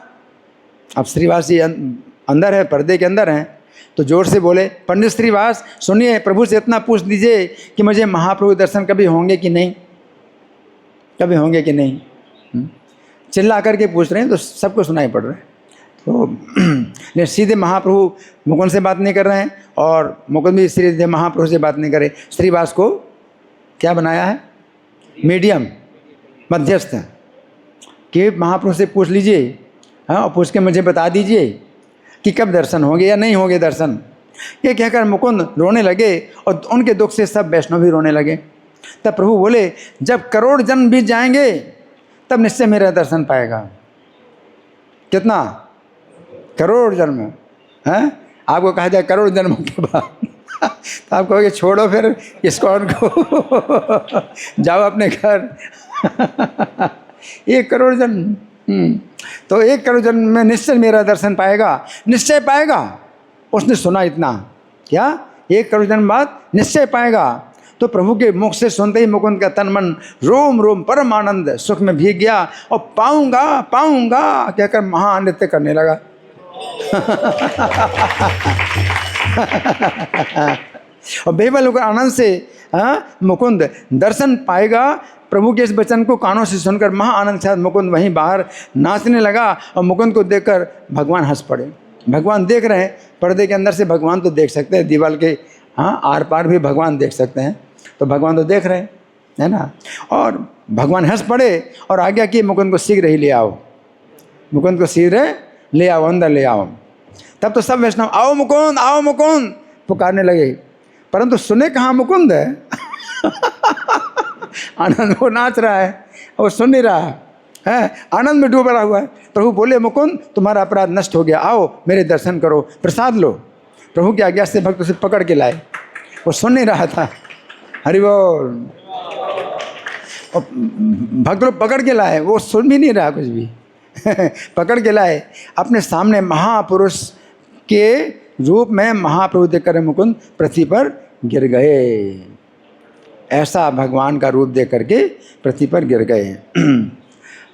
अब श्रीवास जी अंदर है, पर्दे के अंदर हैं, तो जोर से बोले, पंडित श्रीवास सुनिए, प्रभु से इतना पूछ दीजिए कि मुझे महाप्रभु दर्शन कभी होंगे कि नहीं, कभी होंगे कि नहीं। चिल्ला करके पूछ रहे हैं तो सबको सुनाई पड़ रहा है। तो सीधे महाप्रभु मुकुंद से बात नहीं कर रहे हैं और मुकुंद भी सीधे महाप्रभु से बात नहीं करे। श्रीवास को क्या बनाया है? मीडियम, मध्यस्थ, कि महाप्रभु से पूछ लीजिए, हाँ, और पूछ के मुझे बता दीजिए कि कब दर्शन होंगे या नहीं होंगे दर्शन। ये कहकर मुकुंद रोने लगे और उनके दुख से सब वैष्णव भी रोने लगे। तब प्रभु बोले, जब करोड़ जन्म बीत जाएंगे तब निश्चय मेरा दर्शन पाएगा। कितना? करोड़ जन्म हैं? आपको कहा जाए करोड़ जन्म के बाद तो आप कहोगे छोड़ो फिर इस्कॉन को जाओ अपने घर। 1 करोड़ जन्म, तो 1 करोड़ जन्म में निश्चय मेरा दर्शन पाएगा, निश्चय पाएगा। उसने सुना इतना, क्या 1 करोड़ जन्म बाद निश्चय पाएगा। तो प्रभु के मुख से सुनते ही मुकुंद का तन मन रोम रोम परम आनंद सुख में भीग गया और पाऊंगा पाऊंगा कहकर महानृत्य करने लगा। और बेबल होकर आनंद से मुकुंद दर्शन पाएगा। प्रभु के इस वचन को कानों से सुनकर महा आनंद के साथ मुकुंद वहीं बाहर नाचने लगा और मुकुंद को देखकर भगवान हंस पड़े। भगवान देख रहे हैं, पर्दे के अंदर से भगवान तो देख सकते हैं, दीवार के आर पार भी भगवान देख सकते हैं, तो भगवान तो देख रहे हैं, है ना। और भगवान हंस पड़े और आज्ञा की मुकुंद को शीघ्र ही ले आओ, मुकुंद को शीघ्र ले आओ, अंदर ले आओ। तब तो सब वैष्णव आओ मुकुंद पुकारने लगे, परंतु सुने कहाँ मुकुंद है। आनंद वो नाच रहा है, वो सुन नहीं रहा है, आनंद में डूबा हुआ है। प्रभु बोले मुकुंद तुम्हारा अपराध नष्ट हो गया, आओ मेरे दर्शन करो, प्रसाद लो। प्रभु की आज्ञा से भक्त उसे पकड़ के लाए, वो सुन नहीं रहा था। हरि बोल। भक्त लोग पकड़ के लाए, वो सुन भी नहीं रहा कुछ भी। पकड़ के लाए, अपने सामने महापुरुष के रूप में महाप्रभु देखकर मुकुंद पृथ्वी पर गिर गए। ऐसा भगवान का रूप देख करके पृथ्वी पर गिर गए।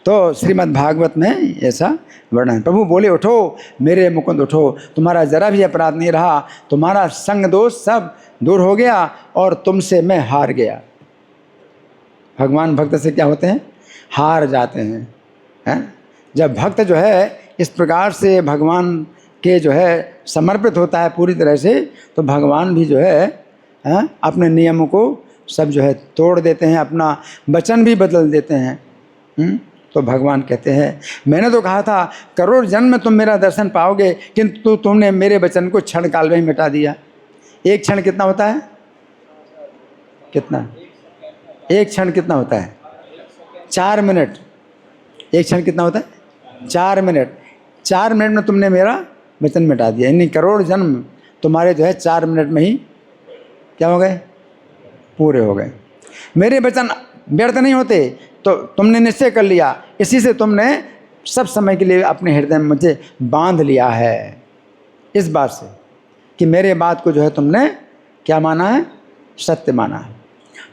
तो श्रीमद् भागवत में ऐसा वर्णन। प्रभु बोले उठो मेरे मुकुंद उठो, तुम्हारा जरा भी अपराध नहीं रहा, तुम्हारा संग दोष सब दूर हो गया और तुमसे मैं हार गया। भगवान भक्त से क्या होते हैं? हार जाते हैं। जब भक्त जो है इस प्रकार से भगवान के जो है समर्पित होता है पूरी तरह से, तो भगवान भी जो है अपने नियमों को सब जो है तोड़ देते हैं, अपना वचन भी बदल देते हैं। तो भगवान कहते हैं मैंने तो कहा था करोड़ जन्म में तुम मेरा दर्शन पाओगे, किंतु तुमने मेरे वचन को क्षण काल में ही मिटा दिया। एक क्षण कितना होता है? कितना? एक क्षण कितना होता है? 4 मिनट। एक क्षण कितना होता है? 4 मिनट। 4 मिनट में तुमने मेरा वचन मिटा दिया, यानी करोड़ जन्म तुम्हारे जो है 4 मिनट में ही क्या हो गए? पूरे हो गए। मेरे वचन व्यर्थ नहीं होते, तो तुमने निश्चय कर लिया, इसी से तुमने सब समय के लिए अपने हृदय में मुझे बांध लिया है, इस बात से कि मेरे बात को जो है तुमने क्या माना है? सत्य माना है।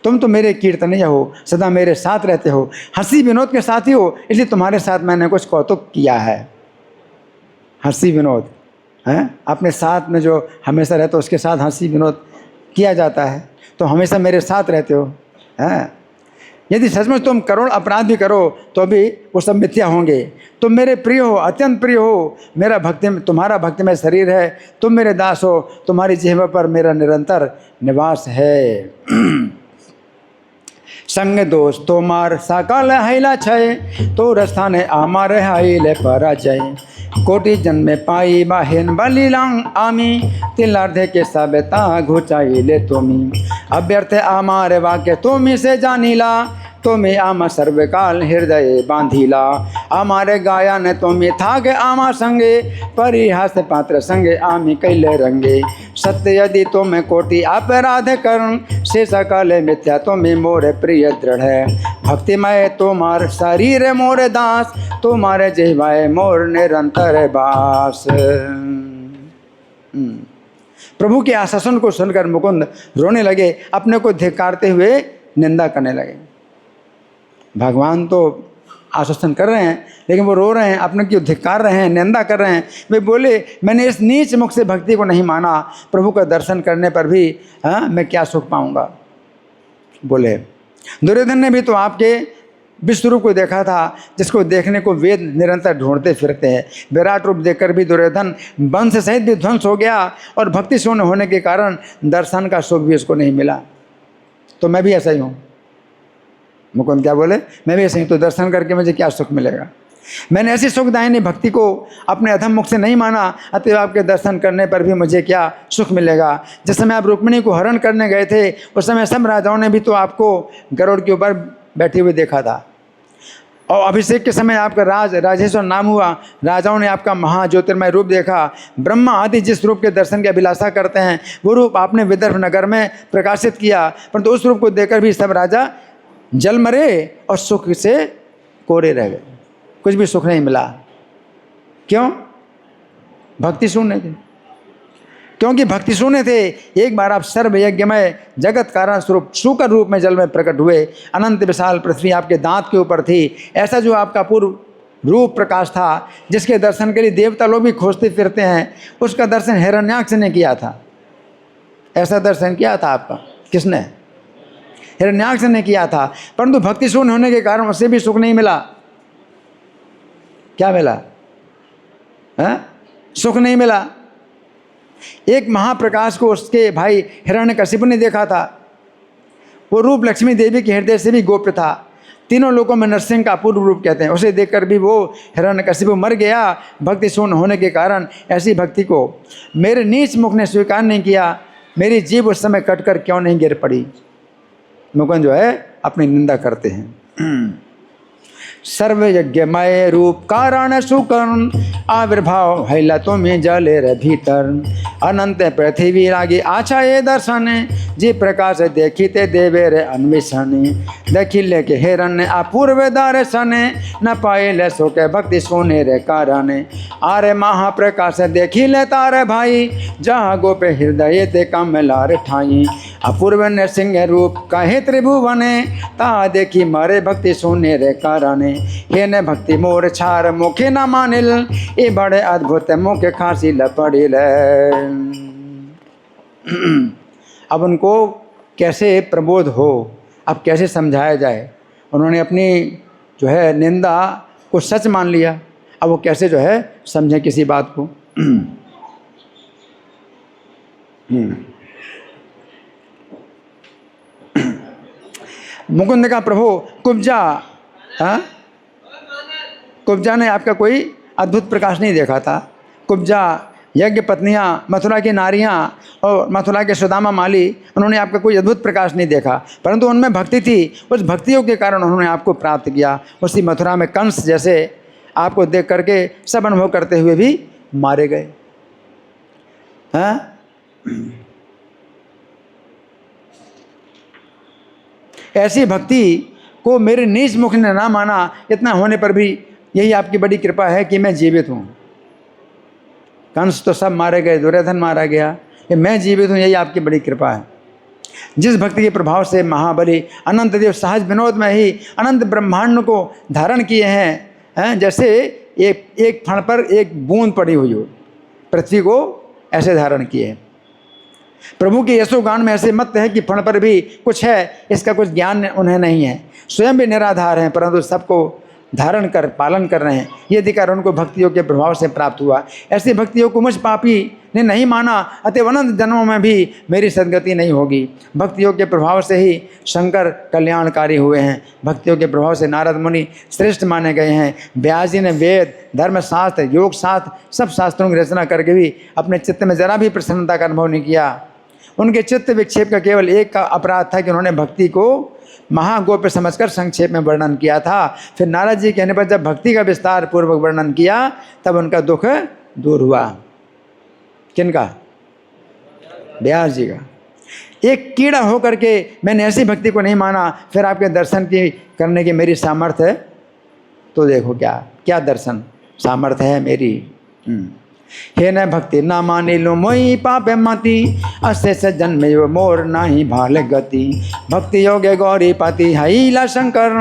तुम तो मेरे कीर्तनीय हो, सदा मेरे साथ रहते हो, हंसी विनोद के साथी हो, इसलिए तुम्हारे साथ मैंने कुछ कौतुक किया है। हंसी विनोद है, अपने साथ में जो हमेशा रहते हो उसके साथ हंसी विनोद किया जाता है, तो हमेशा मेरे साथ रहते हो। हैं यदि सचमुच तुम करोड़ अपराध भी करो तो भी वो सब मिथ्या होंगे। तुम मेरे प्रिय हो, अत्यंत प्रिय हो, मेरा भक्ति में तुम्हारा भक्ति में शरीर है, तुम मेरे दास हो, तुम्हारी जिह्वा पर मेरा निरंतर निवास है। संग दोष तोमार साकाल हैला छय, तो रस्थान आमार हाइले पराजय। कोटि जन्मे पाई बाहेन बलिलांग आमी, तिलार्धे के सबता घुचाइले तुमी। अभ्यर्थ आमारे वाक्य तुमी से जानीला, तुमी आमा सर्वकाल हृदय बांधीला। आमारे गायन तुमी थागे आमा संगे, परिहास पात्र संगे आमी कैले रंगे। सत्य यदि तुम कोटि अपराध करण, से सकाल मिथ्या तुमी मोरे प्रिय दृढ़। भक्तिमय तुम्हार शरीर मोरे दास, तुम्हारे जिह्वाए मोर निरंतर बास। प्रभु के आश्वासन को सुनकर मुकुंद रोने लगे, अपने को धिक्कारते हुए निंदा करने लगे। भगवान तो आश्वासन कर रहे हैं, लेकिन वो रो रहे हैं, अपने को धिक्कार रहे हैं, निंदा कर रहे हैं। वे बोले मैंने इस नीच मुख से भक्ति को नहीं माना, प्रभु का दर्शन करने पर भी मैं क्या सुख पाऊंगा। बोले दुर्योधन ने भी तो आपके विश्वरूप को देखा था, जिसको देखने को वेद निरंतर ढूंढते फिरते हैं। विराट रूप देखकर भी दुर्योधन वंश सहित भी ध्वंस हो गया, और भक्ति शून्य होने के कारण दर्शन का सुख भी उसको नहीं मिला। तो मैं भी ऐसा ही हूँ। मुकुंद क्या बोले? मैं भी ऐसे ही, तो दर्शन करके मुझे क्या सुख मिलेगा? मैंने ऐसी सुखदायिनी भक्ति को अपने अधम मुख से नहीं माना, अतएव आपके दर्शन करने पर भी मुझे क्या सुख मिलेगा? जिस समय आप रुक्मिणी को हरण करने गए थे, उस समय सब राजाओं ने भी तो आपको गरुड़ के ऊपर बैठे हुए देखा था, और अभिषेक के समय आपका राजेश्वर नाम हुआ, राजाओं ने आपका महाज्योतिर्मय रूप देखा। ब्रह्मा आदि जिस रूप के दर्शन की अभिलाषा करते हैं, वो रूप आपने विदर्भ नगर में प्रकाशित किया, परंतु उस रूप को देखकर भी सब राजा जल मरे और सुख से कोरे रह गए, कुछ भी सुख नहीं मिला। क्यों? भक्ति शून्य थी। क्योंकि भक्ति शून्य थे। एक बार आप सर्व यज्ञमय जगत कारण स्वरूप शुकर रूप में जल में प्रकट हुए। अनंत विशाल पृथ्वी आपके दांत के ऊपर थी। ऐसा जो आपका पूर्व रूप प्रकाश था, जिसके दर्शन के लिए देवता लोग भी खोजते फिरते हैं, उसका दर्शन हिरण्याक्ष ने किया था। ऐसा दर्शन किया था आपका किसने? हिरण्याक्ष ने किया था। परंतु भक्ति शून्य होने के कारण उसे भी सुख नहीं मिला। क्या मिला? सुख नहीं मिला। एक महाप्रकाश को उसके भाई हिरण्यकशिपु ने देखा था। वो रूप लक्ष्मी देवी के हृदय से भी गोप्य था। तीनों लोगों में नरसिंह का पूर्व रूप कहते हैं। उसे देखकर भी वो हिरण्यकशिपु मर गया। भक्ति शून्य होने के कारण ऐसी भक्ति को मेरे नीच मुख ने स्वीकार नहीं किया। मेरी जीभ उस समय कटकर क्यों नहीं गिर पड़ी। मुकुंद जो है अपनी निंदा करते हैं। सर्व यज्ञमय रूप कारण सुकर्म आविर्भाव हैला तुम्हें जले रे भीतर। अनंत पृथ्वी लागी आछा ये दर्शन जी प्रकाश देखिते देवे रे अन्वेषण। देखिले के हिरण्य अपूर्व दर्शन न पाए सोके भक्ति सोने रे कारण। आरे महाप्रकाश देखिले तारे भाई जहाँ गोपे हृदय ते कमलार ठाई। अपूर्व नृसिंह रूप कहे त्रिभुवने ता देखी मारे भक्ति सोने रे कारण। हे न भक्ति मोर छार मुखे न मानिल ये बड़े अद्भुत मुखे खांसी लपड़िल। अब उनको कैसे प्रबोध हो, अब कैसे समझाया जाए। उन्होंने अपनी जो है निंदा को सच मान लिया। अब वो कैसे जो है समझे किसी बात को। मुकुंद ने कहा प्रभु कुब्जा ने आपका कोई अद्भुत प्रकाश नहीं देखा था। कुब्जा यज्ञ पत्नियाँ, मथुरा की नारियाँ और मथुरा के सुदामा माली, उन्होंने आपका कोई अद्भुत प्रकाश नहीं देखा, परंतु उनमें भक्ति थी। उस भक्तियों के कारण उन्होंने आपको प्राप्त किया। उसी मथुरा में कंस जैसे आपको देख करके सब अनुभव करते हुए भी मारे गए। ऐसी भक्ति को मेरे नीच मुख ने ना माना। इतना होने पर भी यही आपकी बड़ी कृपा है कि मैं जीवित हूँ। कंस तो सब मारे गए, दुर्योधन मारा गया, ये मैं जीवित हूँ, यही आपकी बड़ी कृपा है। जिस भक्ति के प्रभाव से महाबली अनंत देव सहज विनोद में ही अनंत ब्रह्मांड को धारण किए हैं, जैसे एक फण पर एक बूंद पड़ी हुई हो, पृथ्वी को ऐसे धारण किए हैं। प्रभु के यशोगान में ऐसे मत है कि फण पर भी कुछ है, इसका कुछ ज्ञान उन्हें नहीं है। स्वयं भी निराधार हैं, परंतु सबको धारण कर पालन कर रहे हैं। ये अधिकार उनको भक्तियों के प्रभाव से प्राप्त हुआ। ऐसी भक्तियों को मुझ पापी ने नहीं माना, अतएव अनंत जन्मों में भी मेरी सद्गति नहीं होगी। भक्तियों के प्रभाव से ही शंकर कल्याणकारी हुए हैं। भक्तियों के प्रभाव से नारद मुनि श्रेष्ठ माने गए हैं। व्यास जी ने वेद, धर्मशास्त्र, योग शास्त्र सब शास्त्रों की रचना करके भी अपने चित्त में जरा भी प्रसन्नता का अनुभव नहीं किया। उनके चित्त विक्षेप का केवल एक का अपराध था कि उन्होंने भक्ति को महागोप्य समझकर संक्षेप में वर्णन किया था। फिर नारद जी कहने पर जब भक्ति का विस्तार पूर्वक वर्णन किया तब उनका दुख दूर हुआ। किनका? व्यास जी का। एक कीड़ा होकर के मैंने ऐसी भक्ति को नहीं माना, फिर आपके दर्शन की करने की मेरी सामर्थ्य है तो देखो क्या क्या दर्शन सामर्थ्य है मेरी। हे न भक्ति न मानी लो मोई पापे मती असे से जन्म यो मोर नाही भाल गति। भक्ति योगे गौरी पति हईला शंकर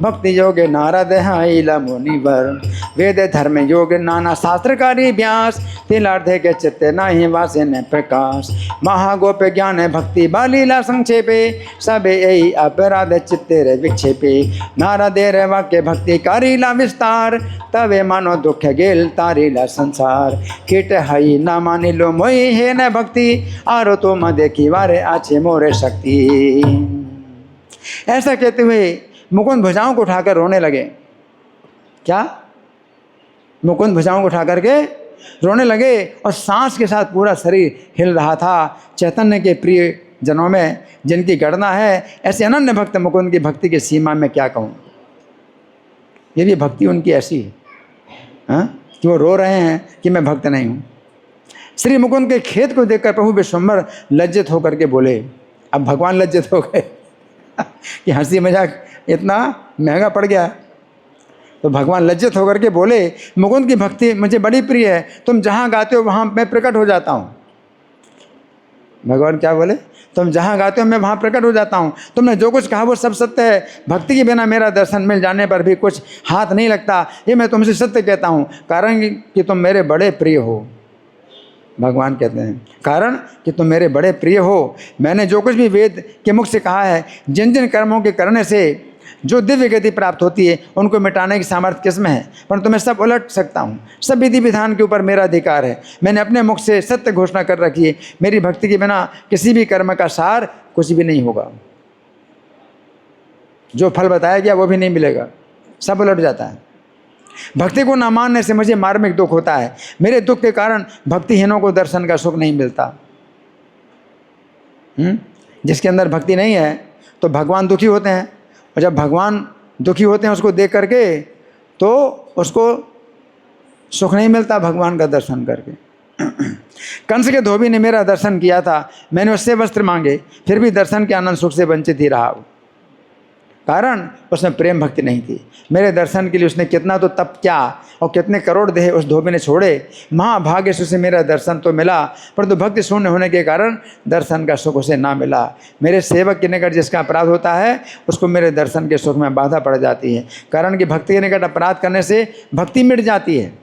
भक्ति योगे नारद हईला मुनिवर। वेद धर्म योग नाना शास्त्रकारी व्यास तिलार्थे के चित्ते नाही वासे न प्रकाश। महागोप ज्ञान भक्ति बालीला संक्षेपे सबे यही अपराध चित्ते रे विक्षेपे। नारदे रे वाक्य भक्ति कारीला विस्तार तवे मानो दुख गेल तारीला संसार। कीट हई न मानी लो मोई हे न भक्ति आरो तो म देखी वारे आछे मोरे शक्ति। ऐसा कहते हुए मुकुंद भुजाओं को उठाकर रोने लगे। क्या? मुकुंद भुजाओं को उठाकर के रोने लगे और सांस के साथ पूरा शरीर हिल रहा था। चैतन्य के प्रिय जनों में जिनकी गणना है, ऐसे अनन्य भक्त मुकुंद की भक्ति की सीमा में क्या कहूँ। ये भी भक्ति उनकी ऐसी है कि वो रो रहे हैं कि मैं भक्त नहीं हूँ। श्री मुकुंद के खेत को देखकर प्रभु विश्वम्भर लज्जित होकर के बोले। अब भगवान लज्जित हो गए कि हंसी मजाक इतना महंगा पड़ गया। तो भगवान लज्जित होकर के बोले, मुकुंद की भक्ति मुझे बड़ी प्रिय है, तुम जहाँ गाते हो वहाँ मैं प्रकट हो जाता हूँ। भगवान क्या बोले, तुम जहाँ गाते हो मैं वहाँ प्रकट हो जाता हूँ, तुमने जो कुछ कहा वो सब सत्य है, भक्ति के बिना मेरा दर्शन मिल जाने पर भी कुछ हाथ नहीं लगता, ये मैं तुमसे सत्य कहता हूँ, कारण कि तुम मेरे बड़े प्रिय हो। भगवान कहते हैं कारण कि तुम मेरे बड़े प्रिय हो। मैंने जो कुछ भी वेद के मुख से कहा है, जिन जिन कर्मों के करने से जो दिव्य गति प्राप्त होती है उनको मिटाने की सामर्थ्य किसमें है, परंतु मैं सब उलट सकता हूँ। सब विधि विधान के ऊपर मेरा अधिकार है। मैंने अपने मुख से सत्य घोषणा कर रखी है, मेरी भक्ति के बिना किसी भी कर्म का सार कुछ भी नहीं होगा। जो फल बताया गया वो भी नहीं मिलेगा, सब उलट जाता है। भक्ति को न मानने से मुझे मार्मिक दुख होता है। मेरे दुख के कारण भक्तिहीनों को दर्शन का सुख नहीं मिलता। जिसके अंदर भक्ति नहीं है तो भगवान दुखी होते हैं, और जब भगवान दुखी होते हैं उसको देख करके तो उसको सुख नहीं मिलता भगवान का दर्शन करके। कंस के धोबी ने मेरा दर्शन किया था, मैंने उससे वस्त्र मांगे, फिर भी दर्शन के आनंद सुख से वंचित ही रहा, कारण उसमें प्रेम भक्ति नहीं थी। मेरे दर्शन के लिए उसने कितना तो तप किया और कितने करोड़ देह उस धोबी ने छोड़े, महाभाग्य से उसे मेरा दर्शन तो मिला, परंतु भक्ति शून्य होने के कारण दर्शन का सुख उसे ना मिला। मेरे सेवक के निकट जिसका अपराध होता है उसको मेरे दर्शन के सुख में बाधा पड़ जाती है, कारण कि भक्ति के निकट अपराध करने से भक्ति मिट जाती है।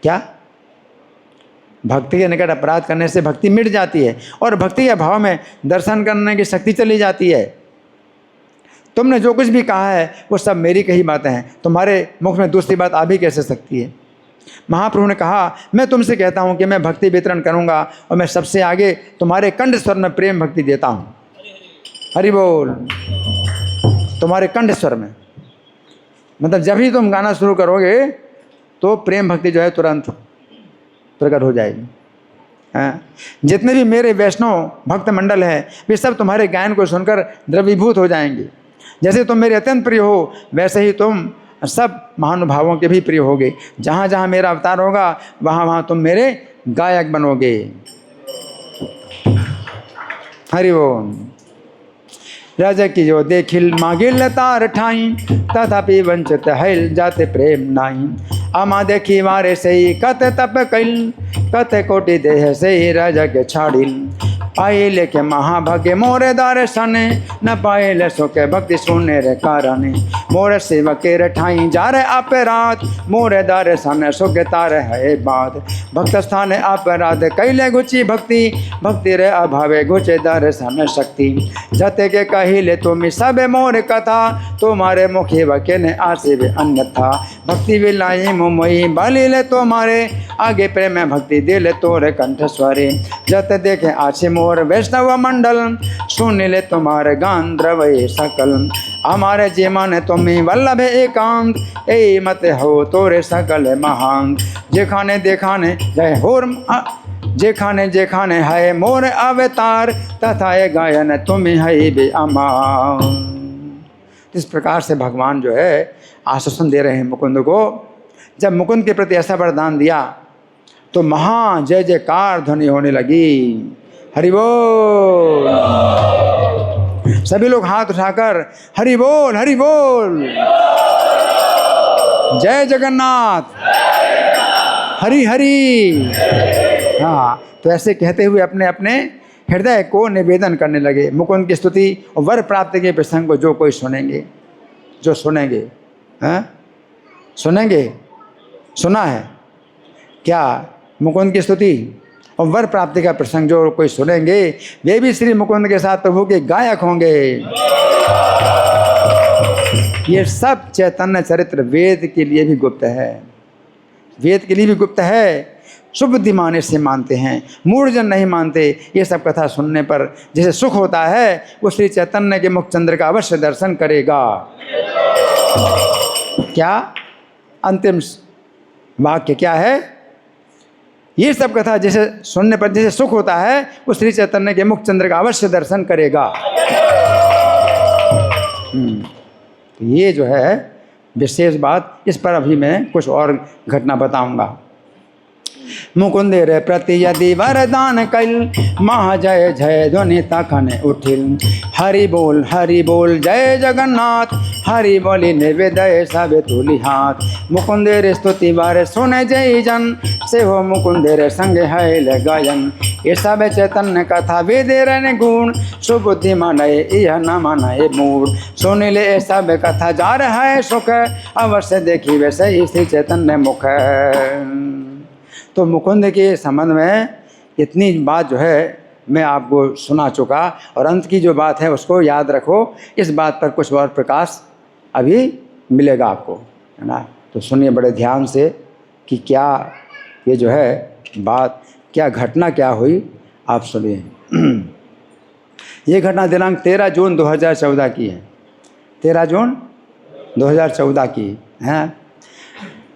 क्या? भक्ति के निकट अपराध करने से भक्ति मिट जाती है और भक्ति के भाव में दर्शन करने की शक्ति चली जाती है। तुमने जो कुछ भी कहा है वो सब मेरी कही बातें हैं, तुम्हारे मुख में दूसरी बात आ भी कैसे सकती है। महाप्रभु ने कहा, मैं तुमसे कहता हूँ कि मैं भक्ति वितरण करूँगा और मैं सबसे आगे तुम्हारे कंठ स्वर में प्रेम भक्ति देता हूँ। हरि बोल। तुम्हारे कंठ स्वर में मतलब जब ही तुम गाना शुरू करोगे तो प्रेम भक्ति जो है तुरंत प्रकट हो जाएगी। जितने भी मेरे वैष्णव भक्त मंडल हैं वे सब तुम्हारे गायन को सुनकर द्रवीभूत हो जाएंगे। जैसे तुम मेरे अत्यंत प्रिय हो वैसे ही तुम सब महानुभावों के भी प्रिय होगे। जहाँ जहाँ मेरा अवतार होगा वहाँ वहाँ तुम मेरे गायक बनोगे। हरि ओम। राजा की जो देखिल मागिल तार ठाई, तथापि वंचित हैल जाते प्रेम नाई। आमा देखी मारे सही कत तप कैल, कत कोटि देह सही राजा के छाड़िल। पाए लेके महाभाग्य मोरे दारे सने, न पाए ले सुखे भक्ति सुने रे कारणे। मोरे सेवक के रठाई जा रे आप रात, मोरे दारे सने सुखे तारे है बात। भक्त स्थाने अपराध कैले गुची भक्ति, भक्ति रे अभावे गुचे दारे सने शक्ति। जते के कहिले तुम सब मोर कथा, तुम्हारे मुखी वके ने आशिव अन्यथा। भक्ति विलाई मुमई बाली ले तुम्हारे, आगे प्रेम भक्ति दिल तोरे कंठ स्वरे। जत देखे आशे मोर वैष्णव मंडल, सुन ले तुम्हारे गान द्रवय सकल। हमारे जीवन तुम्हें वल्लभ एकांत, ए मत हो तोरे सकल महांत। जेखाने देखाने जय होर, जेखाने जेखाने है मोर अवतार, तथा ये गायन तुम्हें है बे अमार। इस प्रकार से भगवान जो है आश्वासन दे रहे हैं मुकुंद को। जब मुकुंद के प्रति ऐसा वरदान दिया तो महा जय जयकार ध्वनि होने लगी। हरि बोल। सभी लोग हाथ उठाकर हरि बोल हरि बोल, जय जगन्नाथ, हरि हरि। हाँ, तो ऐसे कहते हुए अपने अपने हृदय को निवेदन करने लगे। मुकुंद की स्तुति और वर प्राप्ति के प्रसंग को जो कोई सुनेंगे, जो सुनेंगे, हाँ सुनेंगे, सुना है क्या? मुकुंद की स्तुति और वर प्राप्ति का प्रसंग जो कोई सुनेंगे वे भी श्री मुकुंद के साथ प्रभु के गायक होंगे। ये सब चैतन्य चरित्र वेद के लिए भी गुप्त है, वेद के लिए भी गुप्त है। सुबुद्धिमान इसे मानते हैं, मूढ़जन नहीं मानते। ये सब कथा सुनने पर जिसे सुख होता है वो श्री चैतन्य के मुख चंद्र का अवश्य दर्शन करेगा। क्या अंतिम वाक्य क्या है? ये सब कथा जिसे सुनने पर जिसे सुख होता है वो श्री चैतन्य के मुख चंद्र का अवश्य दर्शन करेगा। तो ये जो है विशेष बात, इस पर अभी मैं कुछ और घटना बताऊंगा। मुकुंदे रे प्रति यदि वरदान कैल, महा जय जय ध्वनि तखन उठिल। हरि बोल जय जगन्नाथ, हरि बोली निवेदय सब तुली हाथ। मुकुंदेर स्तुति बार सुने जय जन, से हो मुकुंदेर संग है गायन। ये सब चैतन्य कथा वेदेर गुण, सुबुद्धि मानय यह न मानय मूड। सुन ले सब कथा जा रहा है सुख, अवश्य देखी वैसे ही श्री चैतन्य मुख। तो मुकुंद के संबंध में इतनी बात जो है मैं आपको सुना चुका, और अंत की जो बात है उसको याद रखो। इस बात पर कुछ और प्रकाश अभी मिलेगा आपको, है ना। तो सुनिए बड़े ध्यान से कि क्या ये जो है बात, क्या घटना क्या हुई, आप सुनिए। ये घटना दिनांक 13 जून 2014 की है। 13 जून 2014 की है।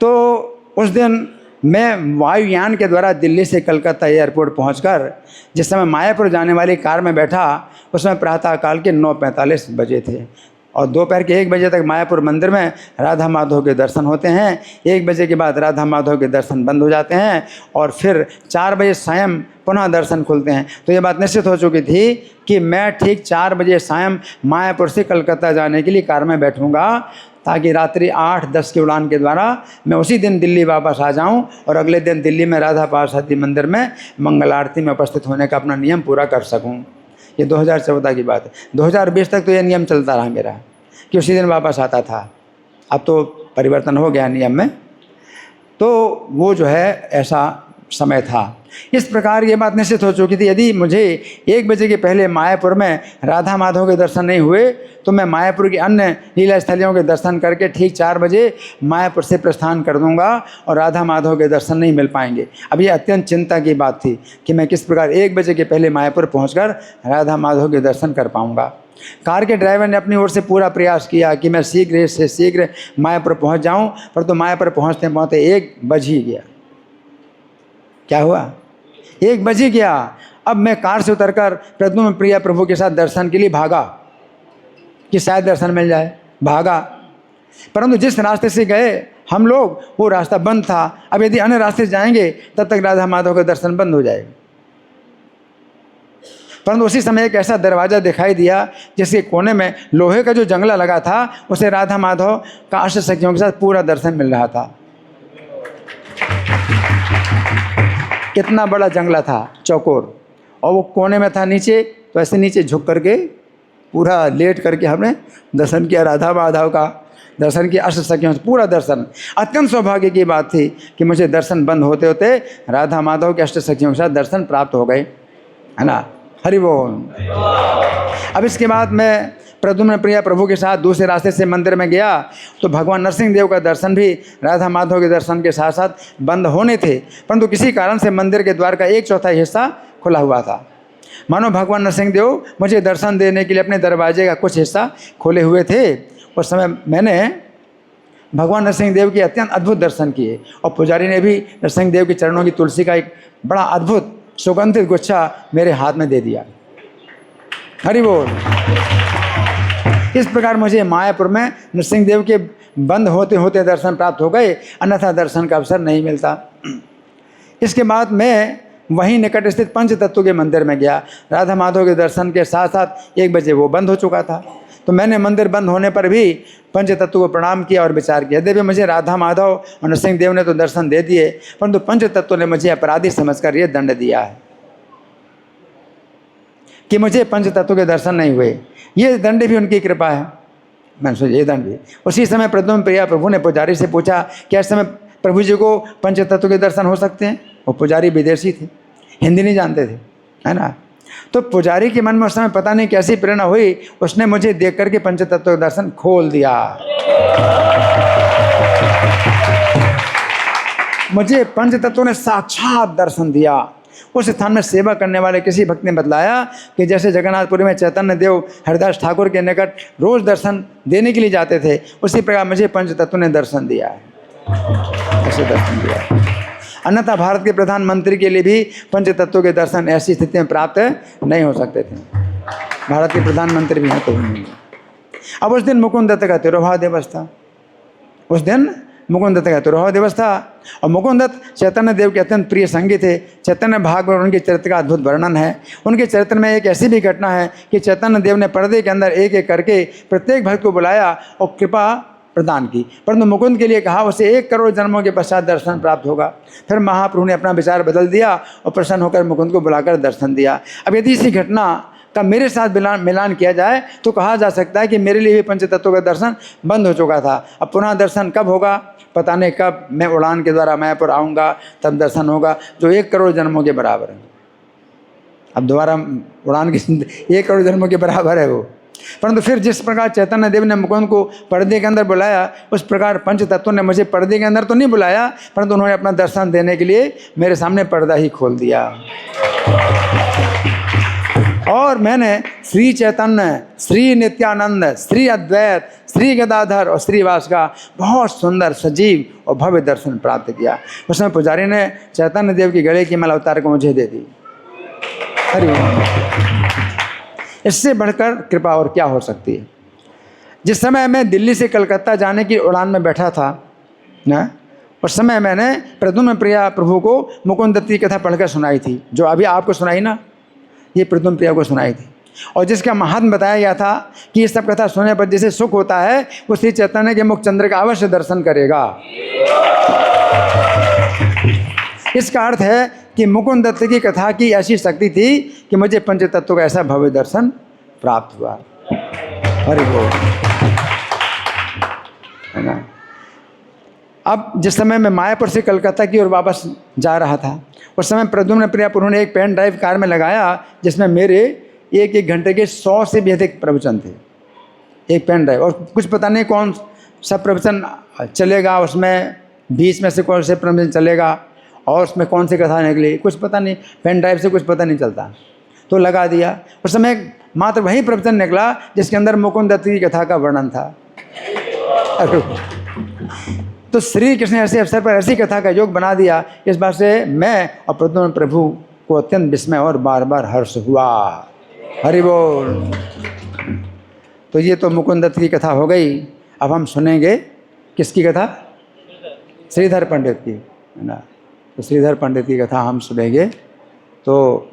तो उस दिन मैं वायुयान के द्वारा दिल्ली से कलकत्ता एयरपोर्ट पहुंचकर जिस समय मायापुर जाने वाली कार में बैठा, उसमें प्रातःकाल के 9:45 बजे थे, और दोपहर के 1 बजे तक मायापुर मंदिर में राधा माधव के दर्शन होते हैं। 1 बजे के बाद राधा माधव के दर्शन बंद हो जाते हैं, और फिर 4 बजे स्वयं पुनः दर्शन खुलते हैं। तो ये बात निश्चित हो चुकी थी कि मैं ठीक 4 बजे स्वयं मायापुर से कलकत्ता जाने के लिए कार में बैठूंगा, ताकि रात्रि 8-10 की उड़ान के द्वारा मैं उसी दिन दिल्ली वापस आ जाऊं, और अगले दिन दिल्ली में राधा पार्वती मंदिर में मंगल आरती में उपस्थित होने का अपना नियम पूरा कर सकूं। ये 2014 की बात है। 2020 तक तो ये नियम चलता रहा मेरा कि उसी दिन वापस आता था। अब तो परिवर्तन हो गया नियम में। तो वो जो है ऐसा समय था। इस प्रकार ये बात निश्चित हो चुकी थी, यदि मुझे 1 बजे के पहले मायापुर में राधा माधव के दर्शन नहीं हुए तो मैं मायापुर की अन्य लीला स्थलियों के दर्शन करके ठीक 4 बजे मायापुर से प्रस्थान कर दूंगा, और राधा माधव के दर्शन नहीं मिल पाएंगे। अब ये अत्यंत चिंता की बात थी कि मैं किस प्रकार 1 बजे के पहले मायापुर पहुँचकर राधा माधव के दर्शन कर पाऊँगा। कार के ड्राइवर ने अपनी ओर से पूरा प्रयास किया कि मैं शीघ्र से शीघ्र मायापुर पहुँच जाऊँ, पर तो मायापुर पहुँचते पहुँचते 1 बज ही गया। क्या हुआ? 1 बज ही गया। अब मैं कार से उतरकर प्रद्युम्न प्रिया प्रभु के साथ दर्शन के लिए भागा कि शायद दर्शन मिल जाए, भागा। परंतु जिस रास्ते से गए हम लोग वो रास्ता बंद था। अब यदि अन्य रास्ते से जाएंगे तब तक राधा माधव का दर्शन बंद हो जाएगा। परंतु उसी समय एक ऐसा दरवाज़ा दिखाई दिया जिसके कोने में लोहे का जो जंगला लगा था, उसे राधा माधव का अष्टसखियों के साथ पूरा दर्शन मिल रहा था। कितना बड़ा जंगला था, चौकोर, और वो कोने में था नीचे। तो ऐसे नीचे झुक करके पूरा लेट करके हमने दर्शन किया, राधा माधव का दर्शन किया, अष्टसखियों से पूरा दर्शन। अत्यंत सौभाग्य की बात थी कि मुझे दर्शन बंद होते होते राधा माधव के अष्टसखियों के साथ दर्शन प्राप्त हो गए, है ना। हरि बोल। अब इसके बाद मैं प्रद्युम्न प्रिया प्रभु के साथ दूसरे रास्ते से मंदिर में गया, तो भगवान नरसिंह देव का दर्शन भी राधा माधव के दर्शन के साथ साथ बंद होने थे। परंतु किसी कारण से मंदिर के द्वार का 1/4 हिस्सा खुला हुआ था। मानो भगवान नरसिंह देव मुझे दर्शन देने के लिए अपने दरवाजे का कुछ हिस्सा खोले हुए थे। उस समय मैंने भगवान नरसिंह देव के अत्यंत अद्भुत दर्शन किए, और पुजारी ने भी नरसिंह देव के चरणों की तुलसी का एक बड़ा अद्भुत सुगंधित गुच्छा मेरे हाथ में दे दिया। हरि बोल। इस प्रकार मुझे मायापुर में नरसिंह देव के बंद होते होते दर्शन प्राप्त हो गए, अन्यथा दर्शन का अवसर नहीं मिलता। इसके बाद मैं वहीं निकट स्थित पंच तत्व के मंदिर में गया। राधा माधव के दर्शन के साथ साथ 1 बजे वो बंद हो चुका था। तो मैंने मंदिर बंद होने पर भी पंच तत्व को प्रणाम किया और विचार किया। यद्यपि मुझे राधा माधव और नरसिंह देव ने तो दर्शन दे दिए, परंतु पंच तत्व ने मुझे अपराधी समझकर यह दंड दिया है कि मुझे पंच तत्व के दर्शन नहीं हुए। ये दंड भी उनकी कृपा है। मैंने सोचा ये दंड भी। उसी समय प्रद्युम्न प्रिया प्रभु ने पुजारी से पूछा क्या इस समय प्रभु जी को पंच तत्व के दर्शन हो सकते हैं। वो पुजारी विदेशी थे, हिंदी नहीं जानते थे, है ना। तो पुजारी के मन में उस समय पता नहीं कैसी प्रेरणा हुई, उसने मुझे देख करके पंच तत्व का दर्शन खोल दिया। मुझे पंच तत्वों ने साक्षात दर्शन दिया। उस स्थान में सेवा करने वाले किसी भक्त ने बतलाया कि जैसे जगन्नाथपुरी में चैतन्य देव हरिदास ठाकुर के निकट रोज दर्शन देने के लिए जाते थे, उसी प्रकार मुझे पंच तत्व ने दर्शन दिया है, ऐसे दर्शन दिया है। अन्यथा भारत के प्रधानमंत्री के लिए भी पंच तत्वों के दर्शन ऐसी स्थिति में प्राप्त नहीं हो सकते थे। भारत के प्रधानमंत्री भी हैं तो नहीं। अब उस दिन मुकुंद दत्त का तिरुभाव दिवस था। उस दिन मुकुंद दत्त का तिरुभाव दिवस था। और मुकुंद दत्त चैतन्य देव के अत्यंत प्रिय संगी थे। चैतन्य भागवत उनके चरित्र का अद्भुत वर्णन है। उनके चरित्र में एक ऐसी भी घटना है कि चैतन्य देव ने पर्दे के अंदर एक एक करके प्रत्येक भक्त को बुलाया और कृपा प्रदान की, परंतु मुकुंद के लिए कहा उसे 1 करोड़ जन्मों के पश्चात दर्शन प्राप्त होगा। फिर महाप्रभु ने अपना विचार बदल दिया और प्रसन्न होकर मुकुंद को बुलाकर दर्शन दिया। अब यदि इसी घटना का मेरे साथ मिलान किया जाए तो कहा जा सकता है कि मेरे लिए भी पंच तत्वों का दर्शन बंद हो चुका था। अब पुनः दर्शन कब होगा पता नहीं, कब मैं उड़ान के द्वारा मायापुर आऊँगा तब दर्शन होगा, जो 1 करोड़ जन्मों के बराबर है। अब दोबारा उड़ान की 1 करोड़ जन्मों के बराबर है वो। परंतु फिर जिस प्रकार चैतन्य देव ने मुकुंद को पर्दे के अंदर बुलाया, उस प्रकार पंच तत्वों ने मुझे पर्दे के अंदर तो नहीं बुलाया, परंतु उन्होंने अपना दर्शन देने के लिए मेरे सामने पर्दा ही खोल दिया। और मैंने श्री चैतन्य, श्री नित्यानंद, श्री अद्वैत, श्री गदाधर और श्रीवास का बहुत सुंदर सजीव और भव्य दर्शन प्राप्त किया। उस समय पुजारी ने चैतन्य देव की गले की माला उतार कर मुझे दे दी। हरि इससे बढ़कर कृपा और क्या हो सकती है। जिस समय मैं दिल्ली से कलकत्ता जाने की उड़ान में बैठा था ना, उस समय मैंने प्रद्युम्न प्रिया प्रभु को मुकुंद दत्त की कथा पढ़कर सुनाई थी, जो अभी आपको सुनाई ना, ये प्रद्युम्न प्रिया को सुनाई थी। और जिसका महात्म बताया गया था कि ये सब कथा सुनने पर जिसे सुख होता है वो श्री चैतन्य के मुख चंद्र का अवश्य दर्शन करेगा। इसका अर्थ है कि मुकुंद दत्त की कथा की ऐसी शक्ति थी कि मुझे पंच तत्व का ऐसा भव्य दर्शन प्राप्त हुआ। हरि बोल, है ना। अब जिस समय मैं मायापुर से कलकत्ता की ओर वापस जा रहा था, उस समय प्रद्युम्न प्रिया प्रभु ने एक पेन ड्राइव कार में लगाया जिसमें मेरे 1-1 घंटे के 100 से भी अधिक प्रवचन थे। एक पेन ड्राइव, और कुछ पता नहीं कौन सा प्रवचन चलेगा, उसमें 20 में से कौन से प्रवचन चलेगा और उसमें कौन सी कथा निकली, कुछ पता नहीं। पेन ड्राइव से कुछ पता नहीं चलता, तो लगा दिया। उस समय मात्र वही प्रवचन निकला जिसके अंदर मुकुंद दत्त की कथा का वर्णन था। तो श्री कृष्ण ऐसे अवसर पर ऐसी कथा का योग बना दिया। इस बात से मैं और प्रद्युम्न प्रभु को अत्यंत विस्मय और बार बार हर्ष हुआ। हरि बोल। तो ये तो मुकुंद दत्त की कथा हो गई। अब हम सुनेंगे किसकी कथा? श्रीधर पंडित की, है ना। तो श्रीधर पंडित की कथा हम सुनेंगे। तो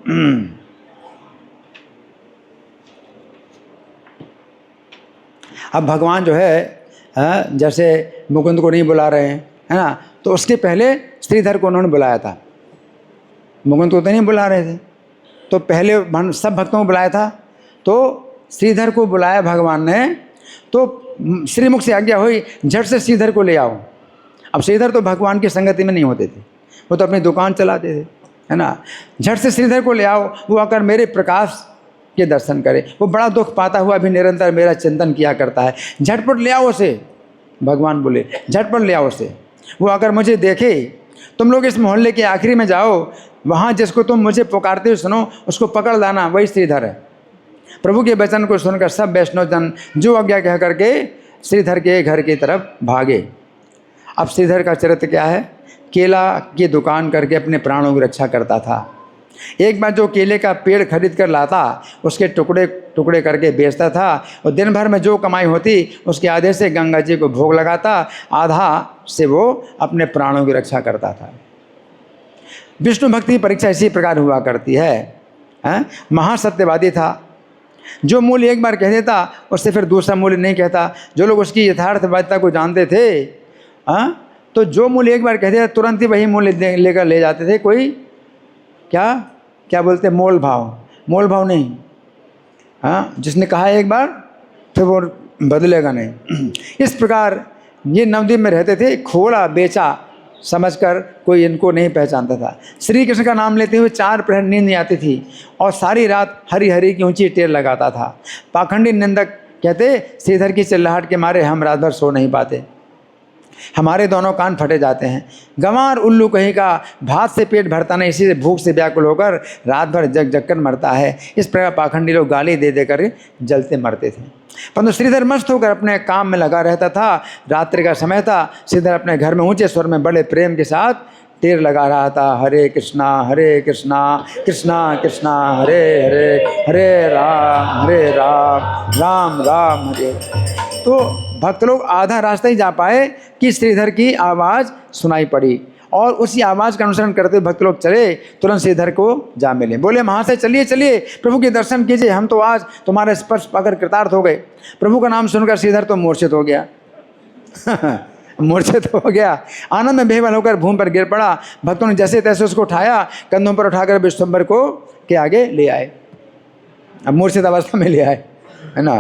अब भगवान जो है जैसे मुकुंद को नहीं बुला रहे हैं, है ना, तो उसके पहले श्रीधर को उन्होंने बुलाया था। मुकुंद को तो नहीं बुला रहे थे, तो पहले सब भक्तों को बुलाया था। तो श्रीधर को बुलाया भगवान ने, तो श्रीमुख से आज्ञा हुई झट से श्रीधर को ले आओ। अब श्रीधर तो भगवान की संगति में नहीं होते थे, वो तो अपनी दुकान चलाते थे, है ना। झट से श्रीधर को ले आओ, वो आकर मेरे प्रकाश के दर्शन करे। वो बड़ा दुख पाता हुआ भी निरंतर मेरा चिंतन किया करता है। झटपट ले आओ उसे, भगवान बोले, झटपट ले आओ उसे। वो अगर मुझे देखे, तुम लोग इस मोहल्ले के आखिरी में जाओ, वहाँ जिसको तुम मुझे पुकारते हुए सुनो उसको पकड़ लाना, वही श्रीधर है। प्रभु के वचन को सुनकर सब वैष्णव जन जो आज्ञा कह करके श्रीधर के घर की तरफ भागे। अब श्रीधर का चरित्र क्या है? केला की दुकान करके अपने प्राणों की रक्षा करता था। एक बार जो केले का पेड़ खरीद कर लाता, उसके टुकड़े टुकड़े करके बेचता था, और दिन भर में जो कमाई होती उसके आधे से गंगा जी को भोग लगाता, आधा से वो अपने प्राणों की रक्षा करता था। विष्णु भक्ति परीक्षा इसी प्रकार हुआ करती है। महासत्यवादी था, जो मूल्य एक बार कह देता उससे फिर दूसरा मूल्य नहीं कहता। जो लोग उसकी यथार्थवादिता को जानते थे, तो जो मूल्य एक बार कह देता तुरंत ही वही मूल्य लेकर ले जाते थे। कोई क्या बोलते, मोल भाव नहीं। जिसने कहा एक बार फिर वो बदलेगा नहीं। इस प्रकार ये नवद्वीप में रहते थे। खोला बेचा समझकर कोई इनको नहीं पहचानता था। श्री कृष्ण का नाम लेते हुए 4 प्रहर नींद नहीं आती थी, और सारी रात हरी हरी की ऊंची टेर लगाता था। पाखंडी निंदक कहते, श्रीधर की चिल्लाहट के मारे हम रात भर सो नहीं पाते, हमारे दोनों कान फटे जाते हैं। गंवार उल्लू कहीं का भात से पेट भरता नहीं, इसी से भूख से व्याकुल होकर रात भर जग जग कर मरता है। इस प्रकार पाखंडी लोग गाली दे देकर जलते मरते थे। परंतु श्रीधर मस्त होकर अपने काम में लगा रहता था। रात्रि का समय था। श्रीधर अपने घर में ऊंचे स्वर में बड़े प्रेम के साथ टेर लगा रहा था, हरे कृष्णा कृष्णा कृष्णा हरे हरे, हरे राम राम राम हरे। तो भक्त लोग आधा रास्ता ही जा पाए कि श्रीधर की आवाज़ सुनाई पड़ी, और उसी आवाज़ का अनुसरण करते हुए भक्त लोग चले, तुरंत श्रीधर को जा मिले। बोले महाशय चलिए चलिए, प्रभु के दर्शन कीजिए, हम तो आज तुम्हारे स्पर्श पाकर कृतार्थ हो गए। प्रभु का नाम सुनकर श्रीधर तो मूर्छित हो गया मूर्छित हो गया, आनंद में बेहाल होकर भूमि पर गिर पड़ा। भक्तों ने जैसे तैसे उसको उठाया, कंधों पर उठाकर विश्वम्भर को के आगे ले आए। अब मूर्छित अवस्था में ले आए, है ना।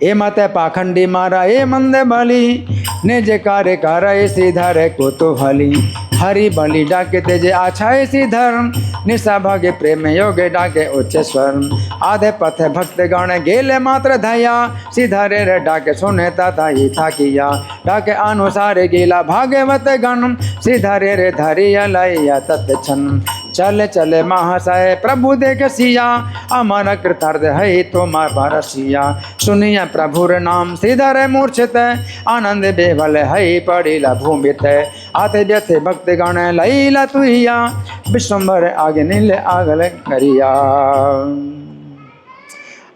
ए माते पाखंडी मारा ए मंदे बली, ने जे कार्य करे श्रीधर को तो भली। हरि बलि डाके तेजे आछाए श्रीधर, निशा भागे प्रेम योगे डाके उच्च स्वर। आधे पथे भक्त गण गेले मात्र धैया, श्रीधरे रे डाके सुने तथा ही था किया। डाके अनुसारे गेला भागवत गण, श्रीधरे रे धरिया लैया तत्क्षण। चले चले महाशय प्रभु देख सिया, अमर कृतार्थ है तुमार भरसिया। सुनिया प्रभुर नाम श्रीधर मूर्छित, आनंद बेवल है पड़ीला भूमित। आते व्यथे भक्त गण लैला तुहिया, विश्वम्भर आगे नीले आगल करिया।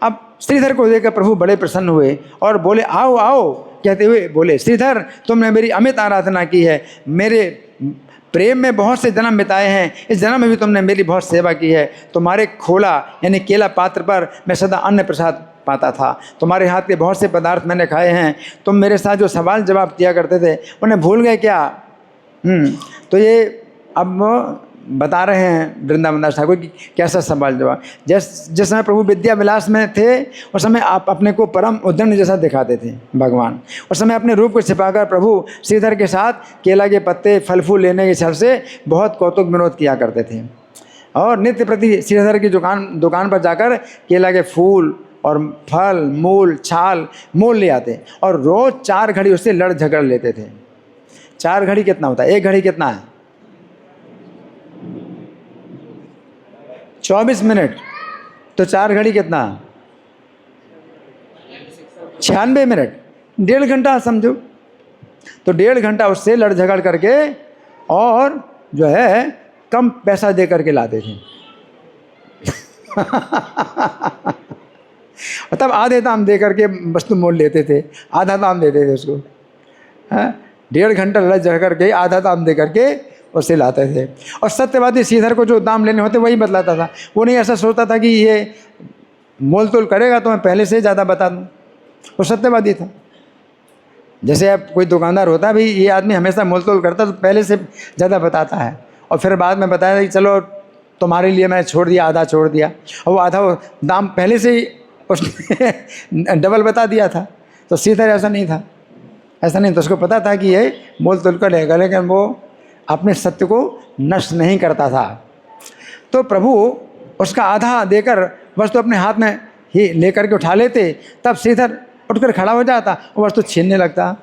अब श्रीधर को देखकर प्रभु बड़े प्रसन्न हुए और बोले आओ आओ कहते हुए बोले, श्रीधर तुमने मेरी अमित आराधना की है, मेरे प्रेम में बहुत से जन्म बिताए हैं, इस जन्म में भी तुमने मेरी बहुत सेवा की है। तुम्हारे खोला यानी केला पात्र पर मैं सदा अन्न प्रसाद पाता था, तुम्हारे हाथ के बहुत से पदार्थ मैंने खाए हैं। तुम मेरे साथ जो सवाल जवाब किया करते थे उन्हें भूल गए क्या? तो ये अब बता रहे हैं वृंदावन दास ठाकुर की कैसा सवाल जवाब। जिस समय प्रभु विद्या विलास में थे उस समय आप अपने को परम उद्दंड जैसा दिखाते थे भगवान। उस समय अपने रूप को छिपाकर प्रभु श्रीधर के साथ केला के पत्ते फल फूल लेने के छल से बहुत कौतुक विनोद किया करते थे और नित्य प्रति श्रीधर की दुकान पर जाकर केला के फूल और फल मूल छाल मोल ले आते और रोज़ 4 घड़ी उससे लड़ झगड़ लेते थे। 4 घड़ी कितना होता है? 1 घड़ी कितना है? 24 मिनट। तो 4 घड़ी कितना? 96 मिनट, 1.5 घंटा समझो। तो 1.5 घंटा उससे लड़ झगड़ करके और जो है कम पैसा दे करके लाते थे तब आधे दाम दे करके वस्तु मोल लेते थे, आधा दाम देते थे उसको। 1.5 घंटा लड़ झगड़ करके आधा दाम दे करके उससे लाते थे। और सत्यवादी श्रीधर को जो दाम लेने होते वही बतलाता था। वो नहीं ऐसा सोचता था कि ये मोल तोल करेगा तो मैं पहले से ज़्यादा बता दूँ। वो सत्यवादी था। जैसे अब कोई दुकानदार होता है, भाई ये आदमी हमेशा मोल तोल करता तो पहले से ज़्यादा बताता है और फिर बाद में बताया कि चलो तुम्हारे लिए मैंने छोड़ दिया, आधा छोड़ दिया, और वो आधा दाम पहले से ही उसने डबल बता दिया था। तो श्रीधर ऐसा नहीं था, ऐसा नहीं। तो उसको पता था कि ये मोल तोल कर लेगा, लेकिन वो अपने सत्य को नष्ट नहीं करता था। तो प्रभु उसका आधा देकर वस्तु अपने हाथ में ही लेकर के उठा लेते, तब श्रीधर उठकर खड़ा हो जाता और वस्तु छीनने लगता।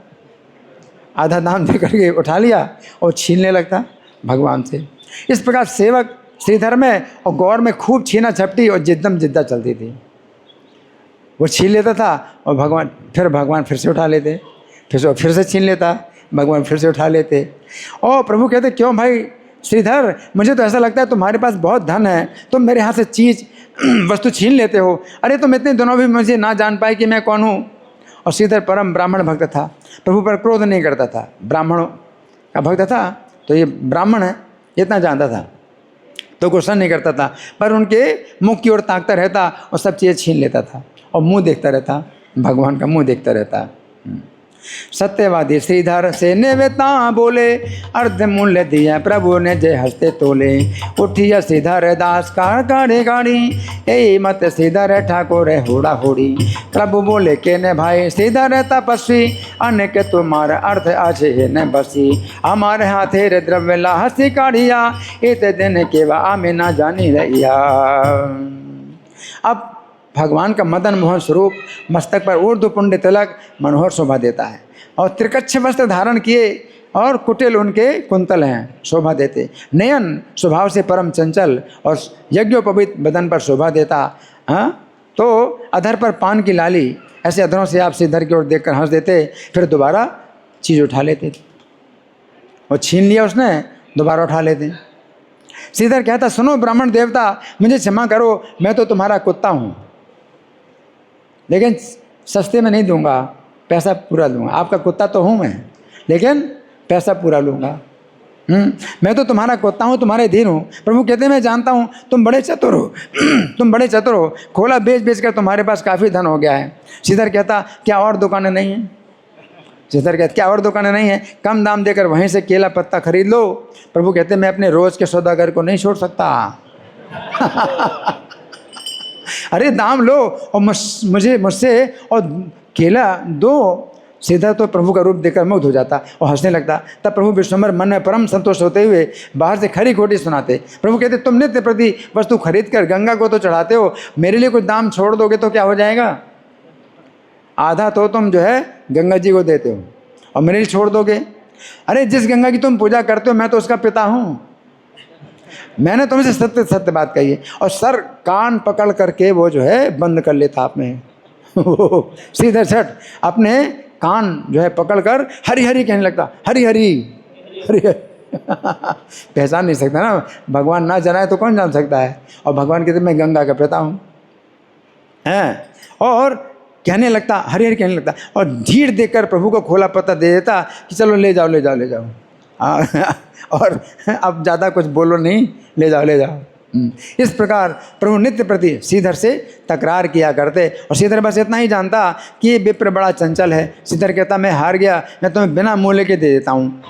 आधा दाम दे करके उठा लिया और छीनने लगता भगवान से। इस प्रकार सेवक श्रीधर में और गौर में खूब छीना झपटी और जिद्दम जिद्दा चलती थी। वो छीन लेता था और भगवान फिर से उठा लेते, फिर से छीन लेता, भगवान फिर से उठा लेते। और प्रभु कहते क्यों भाई श्रीधर, मुझे तो ऐसा लगता है तुम्हारे पास बहुत धन है, तुम मेरे हाथ से चीज़ वस्तु छीन लेते हो। अरे तुम इतने दिनों भी मुझे ना जान पाए कि मैं कौन हूँ। और श्रीधर परम ब्राह्मण भक्त था, प्रभु पर क्रोध नहीं करता था, ब्राह्मणों का भक्त था तो ये ब्राह्मण है इतना जानता था, तो गुस्सा नहीं करता था, पर उनके मुख की ओर ताकता रहता और सब चीज़ें छीन लेता था और मुंह देखता रहता, भगवान का मुंह देखता रहता। सत्यवादी श्रीधर से नेवेता बोले, अर्ध मूल्य दिया प्रभु ने जय हस्ते तोले। उठिया श्रीधर दास काढ़े गाड़ी, ए मत श्रीधर ठाकुर होड़ा होड़ी। प्रभु बोले के ने भाई श्रीधर तपस्वी, अन्य के तुम्हारा अर्थ आछे न बसी। हमारे हाथे रे द्रव्य ला हसी काढ़िया, इत दिन के आमे ना जानी रहिया। अब भगवान का मदन मोहन स्वरूप मस्तक पर ऊर्ध्व पुण्य तिलक मनोहर शोभा देता है और त्रिकच्छ वस्त्र धारण किए और कुटिल उनके कुंतल हैं, शोभा देते। नयन स्वभाव से परम चंचल और यज्ञोपवीत बदन पर शोभा देता। तो अधर पर पान की लाली, ऐसे अधरों से आप श्रीधर की ओर देखकर हंस देते, फिर दोबारा चीज़ उठा लेते और छीन लिया उसने, दोबारा उठा लेते। श्रीधर कहता सुनो ब्राह्मण देवता, मुझे क्षमा करो, मैं तो तुम्हारा कुत्ता हूँ, लेकिन सस्ते में नहीं दूंगा, पैसा पूरा दूंगा। आपका कुत्ता तो हूँ मैं, लेकिन पैसा पूरा लूँगा। मैं तो तुम्हारा कुत्ता हूँ, तुम्हारे अधीन हूँ। प्रभु कहते हैं मैं जानता हूँ तुम बड़े चतुर हो, तुम बड़े चतुर हो, खोला बेच बेच कर तुम्हारे पास काफ़ी धन हो गया है। श्रीधर कहता क्या और दुकानें नहीं हैं? श्रीधर कहता क्या और दुकानें नहीं हैं? कम दाम देकर वहीं से केला पत्ता खरीद लो। प्रभु कहते मैं अपने रोज़ के सौदागर को नहीं छोड़ सकता। अरे दाम लो और मुझसे और केला दो। श्रीधर तो प्रभु का रूप देखकर मुग्ध हो जाता और हंसने लगता। तब प्रभु विश्वम्भर मन में परम संतोष होते हुए बाहर से खरी खोटी सुनाते। प्रभु कहते तुम नित्य प्रति वस्तु खरीद कर गंगा को तो चढ़ाते हो, मेरे लिए कुछ दाम छोड़ दोगे तो क्या हो जाएगा? आधा तो तुम जो है गंगा जी को देते हो और मेरे लिए छोड़ दोगे। अरे जिस गंगा की तुम पूजा करते हो मैं तो उसका पिता हूँ। मैंने तुमसे सत्य सत्य बात कही है। और सर कान पकड़ करके वो जो है बंद कर लेता आपने। सीधे छठ अपने कान जो है पकड़कर हरी हरी कहने लगता, हरी हरी हरी हरी। पहचान नहीं सकता ना, भगवान ना जनाए तो कौन जान सकता है। और भगवान कहते मैं गंगा का पिता हूँ हैं। और कहने लगता हरी हरी कहने लगता और धीर देकर प्रभु को खोला पत्ता दे देता कि चलो ले जाओ ले जाओ ले जाओ। और अब ज़्यादा कुछ बोलो नहीं, ले जाओ ले जाओ। इस प्रकार प्रभु नित्य प्रति श्रीधर से तकरार किया करते। और श्रीधर बस इतना ही जानता कि ये विप्र बड़ा चंचल है। श्रीधर कहता मैं हार गया, मैं तुम्हें बिना मूल्य के दे देता हूँ।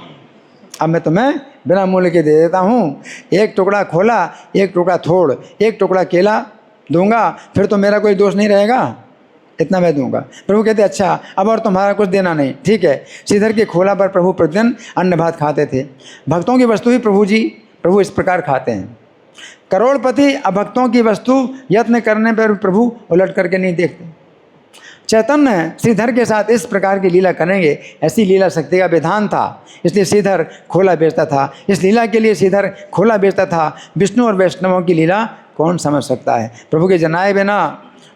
अब मैं तुम्हें बिना मूल्य के दे देता हूँ। एक टुकड़ा खोला, एक टुकड़ा थोड़, एक टुकड़ा केला दूंगा, फिर तो मेरा कोई दोष नहीं रहेगा, इतना मैं दूंगा। प्रभु कहते अच्छा अब और तुम्हारा कुछ देना नहीं, ठीक है। श्रीधर के खोला पर प्रभु प्रतिदिन अन्न भात खाते थे। भक्तों की वस्तु ही प्रभु इस प्रकार खाते हैं। करोड़पति अभक्तों की वस्तु यत्न करने पर प्रभु उलट करके नहीं देखते। चैतन्य श्रीधर के साथ इस प्रकार की लीला करेंगे, ऐसी लीला शक्ति का विधान था, इसलिए श्रीधर खोला बेचता था। इस लीला के लिए श्रीधर खोला बेचता था। विष्णु और वैष्णवों की लीला कौन समझ सकता है? प्रभु के जनाए बिना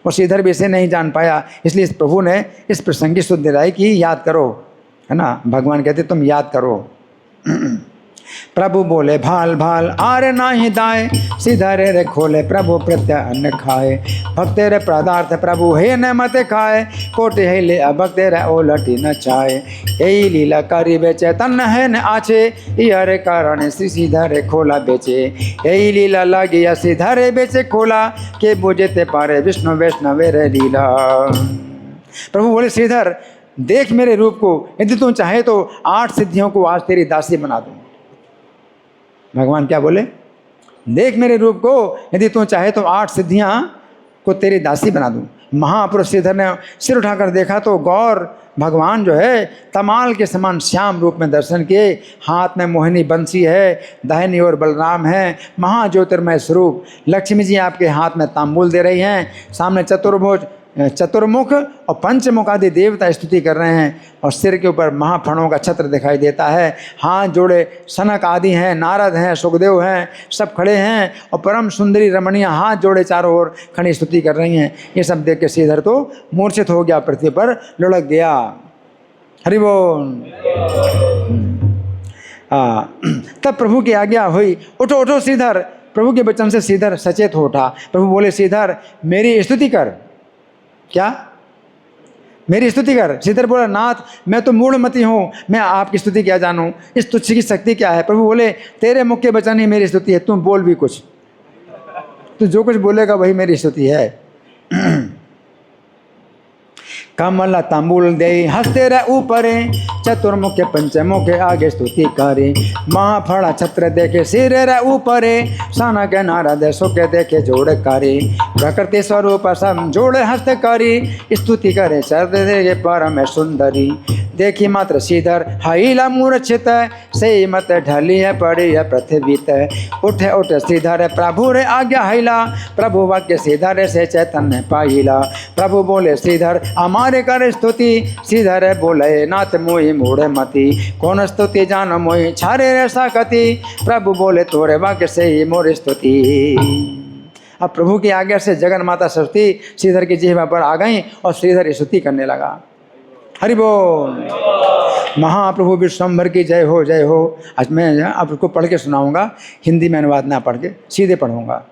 और श्रीधर भी इसे नहीं जान पाया, इसलिए प्रभु ने इस प्रसंग की शुद्ध दिलाई कि याद करो, है ना। भगवान कहते तुम याद करो। प्रभु बोले भाल भाल आरे नाही दाए, श्रीधर रे खोले प्रभु प्रत्य अन्न खाए। भक्ते रे पदार्थ प्रभु हे न मत खाए, कोटि है ले अभक्ते रे ओलटी न चाहे। यही लीला करी बेचे तन है न आछे, यह कारण श्री श्रीधर रे खोला बेचे। यही लीला लगी श्रीधर रे बेचे खोला, के बुझते पारे विष्णु वैष्णव रे लीला। प्रभु बोले श्रीधर देख मेरे रूप को, यदि तू चाहे तो 8 सिद्धियों को आज तेरी दासी बना दूँ। भगवान क्या बोले? देख मेरे रूप को, यदि तू चाहे तो 8 सिद्धियां को तेरी दासी बना दूं। महापुरुष श्रीधर ने सिर उठाकर देखा तो गौर भगवान जो है तमाल के समान श्याम रूप में दर्शन किए। हाथ में मोहिनी बंसी है, दाहिनी ओर बलराम है, महाज्योतिर्मय स्वरूप। लक्ष्मी जी आपके हाथ में तांबूल दे रही हैं। सामने चतुर्मुख और पंचमुख आदि देवता स्तुति कर रहे हैं। और सिर के ऊपर महाफणों का छत्र दिखाई देता है। हाथ जोड़े सनक आदि हैं, नारद हैं, सुखदेव हैं, सब खड़े हैं। और परम सुंदरी रमणियाँ हाथ जोड़े चारों ओर खड़ी स्तुति कर रही हैं। ये सब देख के श्रीधर तो मूर्छित हो गया, पृथ्वी पर लुढ़क गया। हरि बोल। तब प्रभु की आज्ञा हुई, उठो उठो श्रीधर। प्रभु के वचन से श्रीधर सचेत हो उठा। प्रभु बोले श्रीधर मेरी स्तुति कर। क्या? मेरी स्तुति कर। श्रीधर बोला नाथ मैं तो मूढ़मती हूँ, मैं आपकी स्तुति क्या जानूँ, इस तुच्छ की शक्ति क्या है। प्रभु बोले तेरे मुख के वचन ही मेरी स्तुति है, तुम बोल भी कुछ, तू जो कुछ बोलेगा वही मेरी स्तुति है। कमल तांबूल दे हंसते रह ऊपरे, चतुर्मुख पंचमुख आगे स्तुति करे। महाफड़ा छत्र देखे सिर रह ऊपरे, साना के नारद सुख देखे जोड़ करे। प्रकृति स्वरूप सब जोड़े हस्त करी, स्तुति करे शरद देखे परम सुंदरी। देखी मात्र श्रीधर हईला मूर्छित, से मत ढली है पड़ी है पृथ्वी तय। उठे उठे श्रीधर प्रभु रे आज्ञा हईला, प्रभु वाक्य श्रीधर से चैतन्य पाइला। प्रभु बोले श्रीधर हमारे कर स्तुति, श्रीधर बोले नाथ मोहि मूढ़ मति। कौन स्तुति जान मोहि छारे रे साकति, प्रभु बोले तोरे वाक्य से ही मोर स्तुति। अब प्रभु की आज्ञा से जगन माता सरस्वती श्रीधर की जिह्वा पर आ गई और श्रीधर स्तुति करने लगा। हरि बोल। महाप्रभु विश्वम्भर की जय हो जय हो। आज मैं आपको पढ़ के सुनाऊंगा, हिंदी में अनुवाद ना पढ़ के सीधे पढ़ूंगा।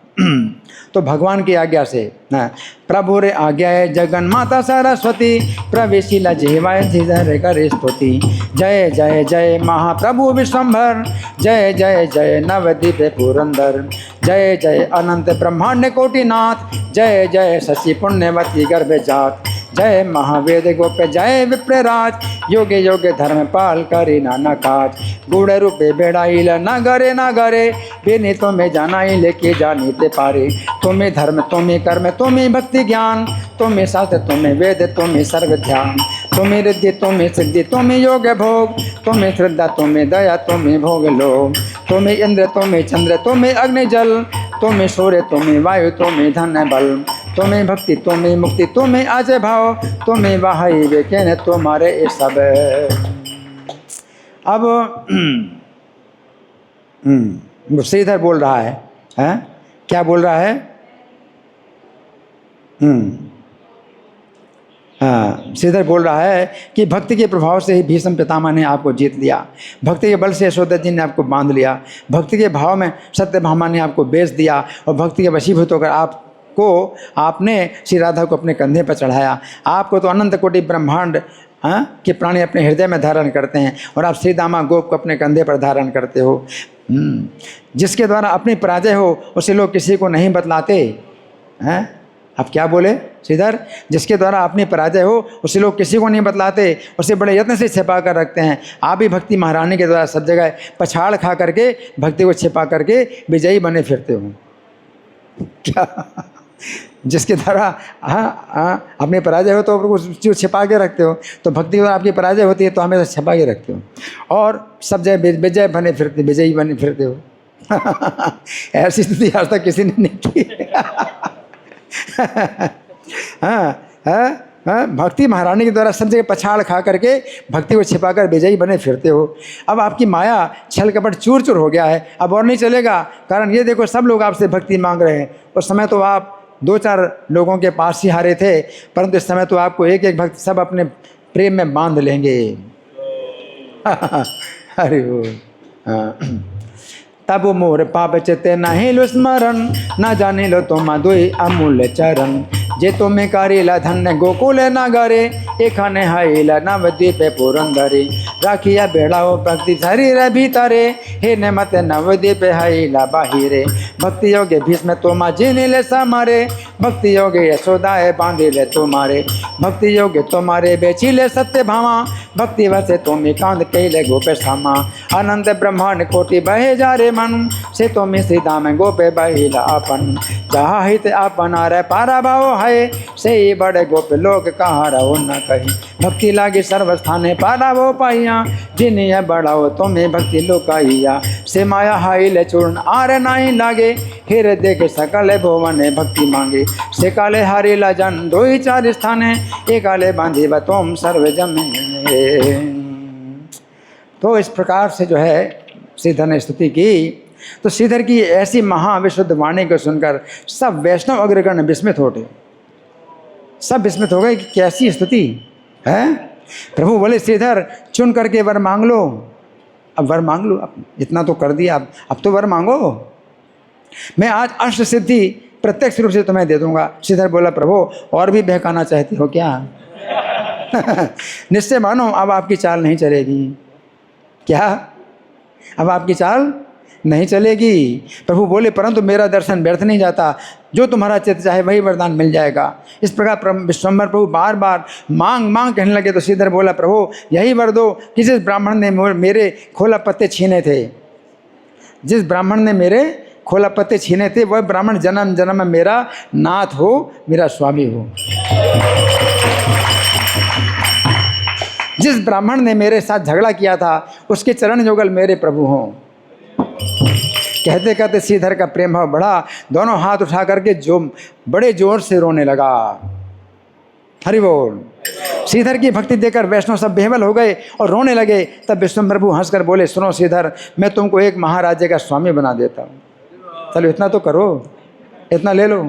तो भगवान की आज्ञा से ना, प्रभु रे आज्ञा है जगन माता सरस्वती, प्रवेशिला जिह्वाय श्रीधर कर स्तुति। जय जय जय महाप्रभु विश्वंभर, जय जय जय नवद्वीप पुरंदर, जय जय अनंत ब्रह्मांड कोटिनाथ, जय जय शशि पुण्यवती गर्भ जात, जय महावेद गोप जय विप्रराज, योगे योगे धर्म पाल करे नाना काज, गुड़ रूपे बेड़ाइल न गरे न गरे, बेनी तुम्हें जानाई लेके जानी ते पारे, तुम्हें धर्म तुम्हें कर्म तुम्हें भक्ति ज्ञान, तुम्हें शास्त्र तुम्हें वेद तुम्हें सर्व ध्यान, तुम्हें रिद्धि तुम्हें सिद्धि तुम्हें योग भोग, तुम्हें श्रद्धा तुम्हें दया तुम्हें भोग लो, तुम्हें इंद्र तुम्हें चंद्र तुम्हें अग्नि जल, तुम्हें सूर्य तुम्हें वायु तुम्हें धन बल, तुम्हें भक्ति तुम्हें मुक्ति तुम्हें अजय भाव, तुम्हें वाहई वे कहने तुम्हारे ये सब। अब श्रीधर बोल रहा है, हैं? क्या बोल रहा है? हाँ, श्रीधर बोल रहा है कि भक्ति के प्रभाव से ही भीष्म पितामह ने आपको जीत लिया, भक्ति के बल से यशोदा जी ने आपको बांध लिया, भक्ति के भाव में सत्यभामा ने आपको बेच दिया, और भक्ति के वशीभूत होकर आपने श्री राधा को अपने कंधे पर चढ़ाया। आपको तो अनंत कोटि ब्रह्मांड के प्राणी अपने हृदय में धारण करते हैं, और आप श्री दामा गोप को अपने कंधे पर धारण करते हो। जिसके द्वारा अपनी पराजय हो उसे लोग किसी को नहीं बतलाते हैं। आप क्या बोले श्रीधर? जिसके द्वारा अपनी पराजय हो उसे लोग किसी को नहीं बतलाते, उसे बड़े यत्न से छिपा कर रखते हैं। आप भी भक्ति महारानी के द्वारा सब जगह पछाड़ खा करके भक्ति को छिपा करके विजयी बने फिरते हो क्या? जिसके द्वारा अपनी पराजय हो तो उसको छिपा के रखते हो, तो भक्ति द्वारा आपकी पराजय होती है तो हमेशा छिपा के रखते हो, और सब जगह विजय बने फिरते, विजयी बने फिरते हो। ऐसी स्थिति आज तक किसी ने नहीं की। भक्ति महारानी के द्वारा सब जगह पछाड़ खा करके भक्ति को छिपाकर विजयी बने फिरते हो। अब आपकी माया छल कपट चूर चूर हो गया है, अब और नहीं चलेगा। कारण ये देखो, सब लोग आपसे भक्ति मांग रहे हैं। उस समय तो आप 2-4 लोगों के पास ही हारे थे, परंतु इस समय तो आपको एक एक भक्त सब अपने प्रेम में बांध लेंगे। अरे वो तब मोर पाप चिते नहीं लो स्मरण, न जाने लो तुम दुई अमूल्य चरण, जे तुम्हें करेला धन्य गोकुल नगरे, एखने हईला नवद्वीप पुरंदरे, राखिया बेड़ाओ भक्ति शरीर भीतरे, हे न मत नवद्वीप हईला बाहिरे, भक्ति योगे भीष्म तुमा जिनिले समारे, भक्ति योगे यशोदाए बांधिले तुम्हारे, भक्ति योगे तुम्हारे बेचिले सत्य भामा, भक्ति वसे तुम्हें कांद कैले गोपे सामा, अनंत ब्रह्मांड कोटि बहे जा रे मन, से तुम्हें सीधा में गोपे बहिला अपन, जहाँ हित अपन रे पारा भाव है, से ही बड़े गोप लोग कहाँ रहो न कहीं, भक्ति लागे सर्वस्थाने पारा वो पाइया, जिन्हें बढ़ाओ तुम्हें भक्ति लुकाइया, से माया हाइले चूर्ण आर नहीं लागे, हिर देख सकल भुवने भक्ति मांगे, से काले हारिला जन 2-4 स्थाने, एकाले बांधी व तुम सर्व जमे। तो इस प्रकार से जो है श्रीधर ने स्तुति की। तो श्रीधर की ऐसी महाविशुद्ध वाणी को सुनकर सब वैष्णव अग्रगण विस्मित हो गए, सब विस्मित हो गए कि कैसी स्तुति है। प्रभु बोले, श्रीधर चुन करके वर मांग लो। अब वर मांग लो, अब इतना तो कर दिया, अब तो वर मांगो। मैं आज अष्ट सिद्धि प्रत्यक्ष रूप से तुम्हें दे दूंगा। श्रीधर बोला, प्रभु और भी बहकाना चाहती हो क्या? निश्चय मानो अब आपकी चाल नहीं चलेगी। क्या अब आपकी चाल नहीं चलेगी? प्रभु बोले, परंतु मेरा दर्शन व्यर्थ नहीं जाता, जो तुम्हारा चित्त चाहे वही वरदान मिल जाएगा। इस प्रकार विश्वम्भर प्रभु बार बार मांग मांग कहने लगे। तो श्रीधर बोला, प्रभु यही वर दो कि जिस ब्राह्मण ने मेरे खोला पत्ते छीने थे, जिस ब्राह्मण ने मेरे खोला पत्ते छीने थे, वह ब्राह्मण जन्म जन्म में मेरा नाथ हो, मेरा स्वामी हो। जिस ब्राह्मण ने मेरे साथ झगड़ा किया था, उसके चरण युगल मेरे प्रभु हों। कहते कहते श्रीधर का प्रेम भाव बढ़ा, दोनों हाथ उठा करके जो बड़े जोर से रोने लगा। हरि बोल। श्रीधर की भक्ति देखकर वैष्णव सब बेहवल हो गए और रोने लगे। तब विश्वम्भर प्रभु हंसकर बोले, सुनो श्रीधर, मैं तुमको एक महाराजे का स्वामी बना देता हूँ। चलो इतना तो करो, इतना ले लो।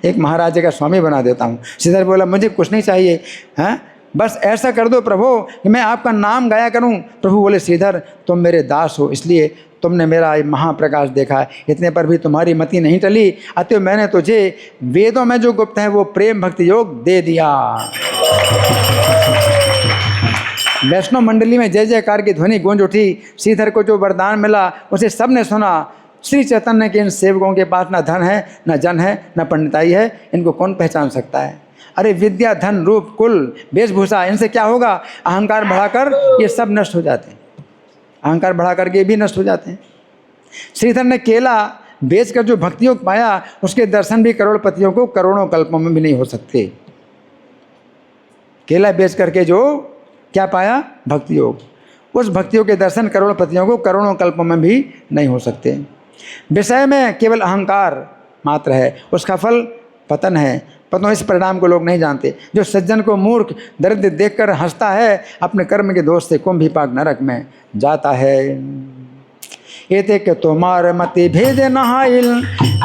एक महाराजे का स्वामी बना देता हूँ। श्रीधर बोला, मुझे कुछ नहीं चाहिए, हैं बस ऐसा कर दो प्रभु कि मैं आपका नाम गाया करूं। प्रभु बोले, श्रीधर तुम मेरे दास हो, इसलिए तुमने मेरा महाप्रकाश देखा है, इतने पर भी तुम्हारी मति नहीं टली, अतः मैंने तुझे वेदों में जो गुप्त है वो प्रेम भक्ति योग दे दिया। वैष्णव मंडली में जय जयकार की ध्वनि गूंज उठी। श्रीधर को जो वरदान मिला उसे सबने सुना। श्री चैतन्य के इन सेवकों के पास न धन है, न जन है, न पंडिताई है, इनको कौन पहचान सकता है? अरे विद्या, धन, रूप, कुल, वेशभूषा, इनसे क्या होगा? अहंकार बढ़ाकर ये सब नष्ट हो जाते हैं। अहंकार बढ़ा करके भी नष्ट हो जाते हैं। श्रीधर ने केला बेचकर जो भक्ति योग पाया, उसके दर्शन भी करोड़पतियों को करोड़ों कल्पों में भी नहीं हो सकते। केला बेच करके जो क्या पाया? भक्ति योग। उस भक्तियों के दर्शन करोड़पतियों को करोड़ों कल्पों में भी नहीं हो सकते। विषय में केवल अहंकार मात्र है, उसका फल पतन है। पतन इस परिणाम को लोग नहीं जानते। जो सज्जन को मूर्ख दरिद्र देखकर हंसता है, अपने कर्म के दोष से कुंभ विपाक नरक में जाता है। एते के तोमार मति भेद नहाइल,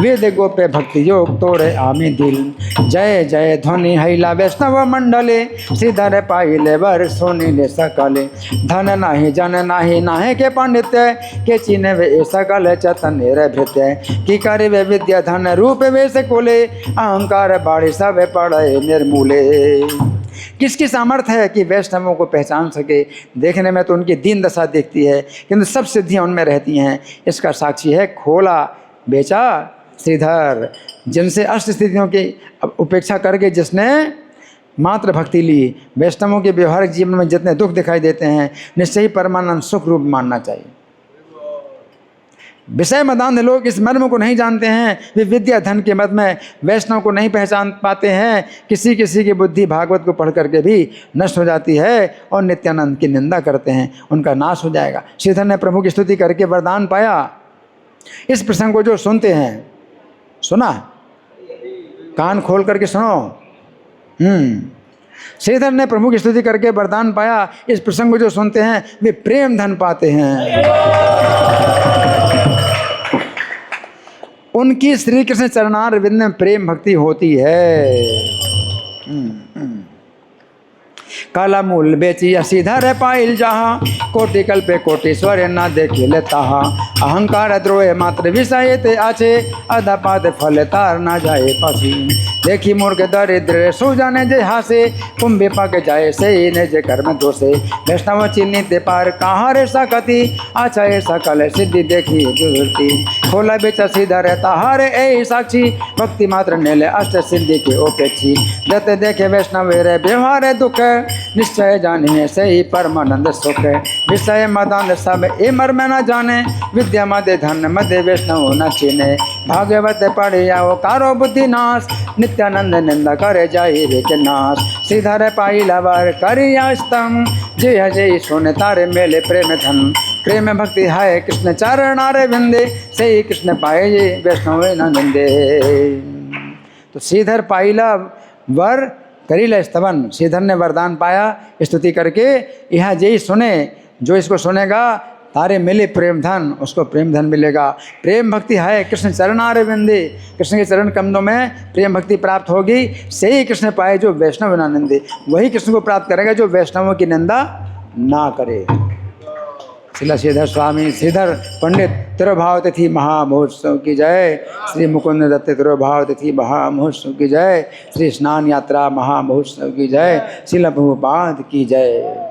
वेद गोपे भक्ति योग तोरे आमी दिल। जय जय ध्वनि हैला वैष्णव मंडले, श्रीधर पाइले वर सोनीले सकले। धन नाही जन नाही नाहे के पांडित्य, के चिन्ह वे सकल चतन भृत्य। की करे वे विद्या धन रूप वे से कोले, अहंकार बाड़ी सब पड़े निर्मूले। किसकी सामर्थ्य है कि वैष्णवों को पहचान सके? देखने में तो उनकी दीन दशा दिखती है, किंतु सब सिद्धियां उनमें रहती हैं। इसका साक्षी है खोला बेचा श्रीधर, जिनसे अष्ट स्थितियों की उपेक्षा करके जिसने मात्र भक्ति ली। वैष्णवों के व्यवहारिक जीवन में जितने दुख दिखाई देते हैं, निश्चय ही परमानंद सुख रूप मानना चाहिए। विषय मदांध लोग इस मर्म को नहीं जानते हैं। वे विद्या धन के मद में वैष्णव को नहीं पहचान पाते हैं। किसी किसी की बुद्धि भागवत को पढ़ करके भी नष्ट हो जाती है और नित्यानंद की निंदा करते हैं, उनका नाश हो जाएगा। श्रीधर ने प्रभु की स्तुति करके वरदान पाया। इस प्रसंग को जो सुनते हैं, सुना, कान खोल करके सुनो। श्रीधर ने प्रभु की स्तुति करके वरदान पाया। इस प्रसंग को जो सुनते हैं वे प्रेम धन पाते हैं। उनकी श्री कृष्ण चरणार विंद में प्रेम भक्ति होती है। काला मूल बेची श्रीधर पाइल जहाँ, कोटि कल्पे कोटीश्वर न देखे लेता। अहंकार द्रोह मात्र विषय ते आछे, अधा पाद फल तार ना जाए पासी। देखी मूर्ख दरिद्र सुजाने जे हासे, कुंभे पग जाए से ने जे कर्म दोषे। वैष्णव चिन्ह ते पार कहाँ रे सकती, आछा ए सकल सिद्धि देखी जुर्ती। खोला बेचा सीधा रहता हारे ए साक्षी, भक्ति मात्र नेले अष्ट सिद्धि के ओपेक्षी। जत देखे वैष्णव रे व्यवहार दुख, निश्चय जाने से ही परमानंद सुख। विषय मदान सब ए मर्म न जाने, विद्या मदे धन मदे वैष्णव न चिने। भागवत पढ़िया वो कारो बुद्धि नाश, नित्यानंद निंदा करे जाई रे के नाश। श्रीधर पाइला वर करिया स्तम, जय जय सुन तारे मेले प्रेम धन। प्रेम भक्ति है कृष्ण चरणार विंदे, से ही कृष्ण पाए ये वैष्णव न निंदे। तो श्रीधर पाइला वर करीला स्तवन, श्रीधर ने वरदान पाया स्तुति करके। यहाँ जय सुने, जो इसको सुनेगा तारे मिले प्रेम धन, उसको प्रेम धन मिलेगा। प्रेम भक्ति है कृष्ण चरणार विंदे, कृष्ण के चरण कमलों में प्रेम भक्ति प्राप्त होगी। से ही कृष्ण पाए जो वैष्णव ना निंदे, वही कृष्ण को प्राप्त करेगा जो वैष्णवों की निंदा ना करे। श्रीला श्रीधर स्वामी श्रीधर पंडित तिरुभाव तिथि महामहोत्सव की जय। श्री मुकुंद दत्त तिरुभाव तिथि महामहोत्सव की जय। श्री स्नान यात्रा महामहोत्सव की जय। श्रील प्रभुपाद की जय।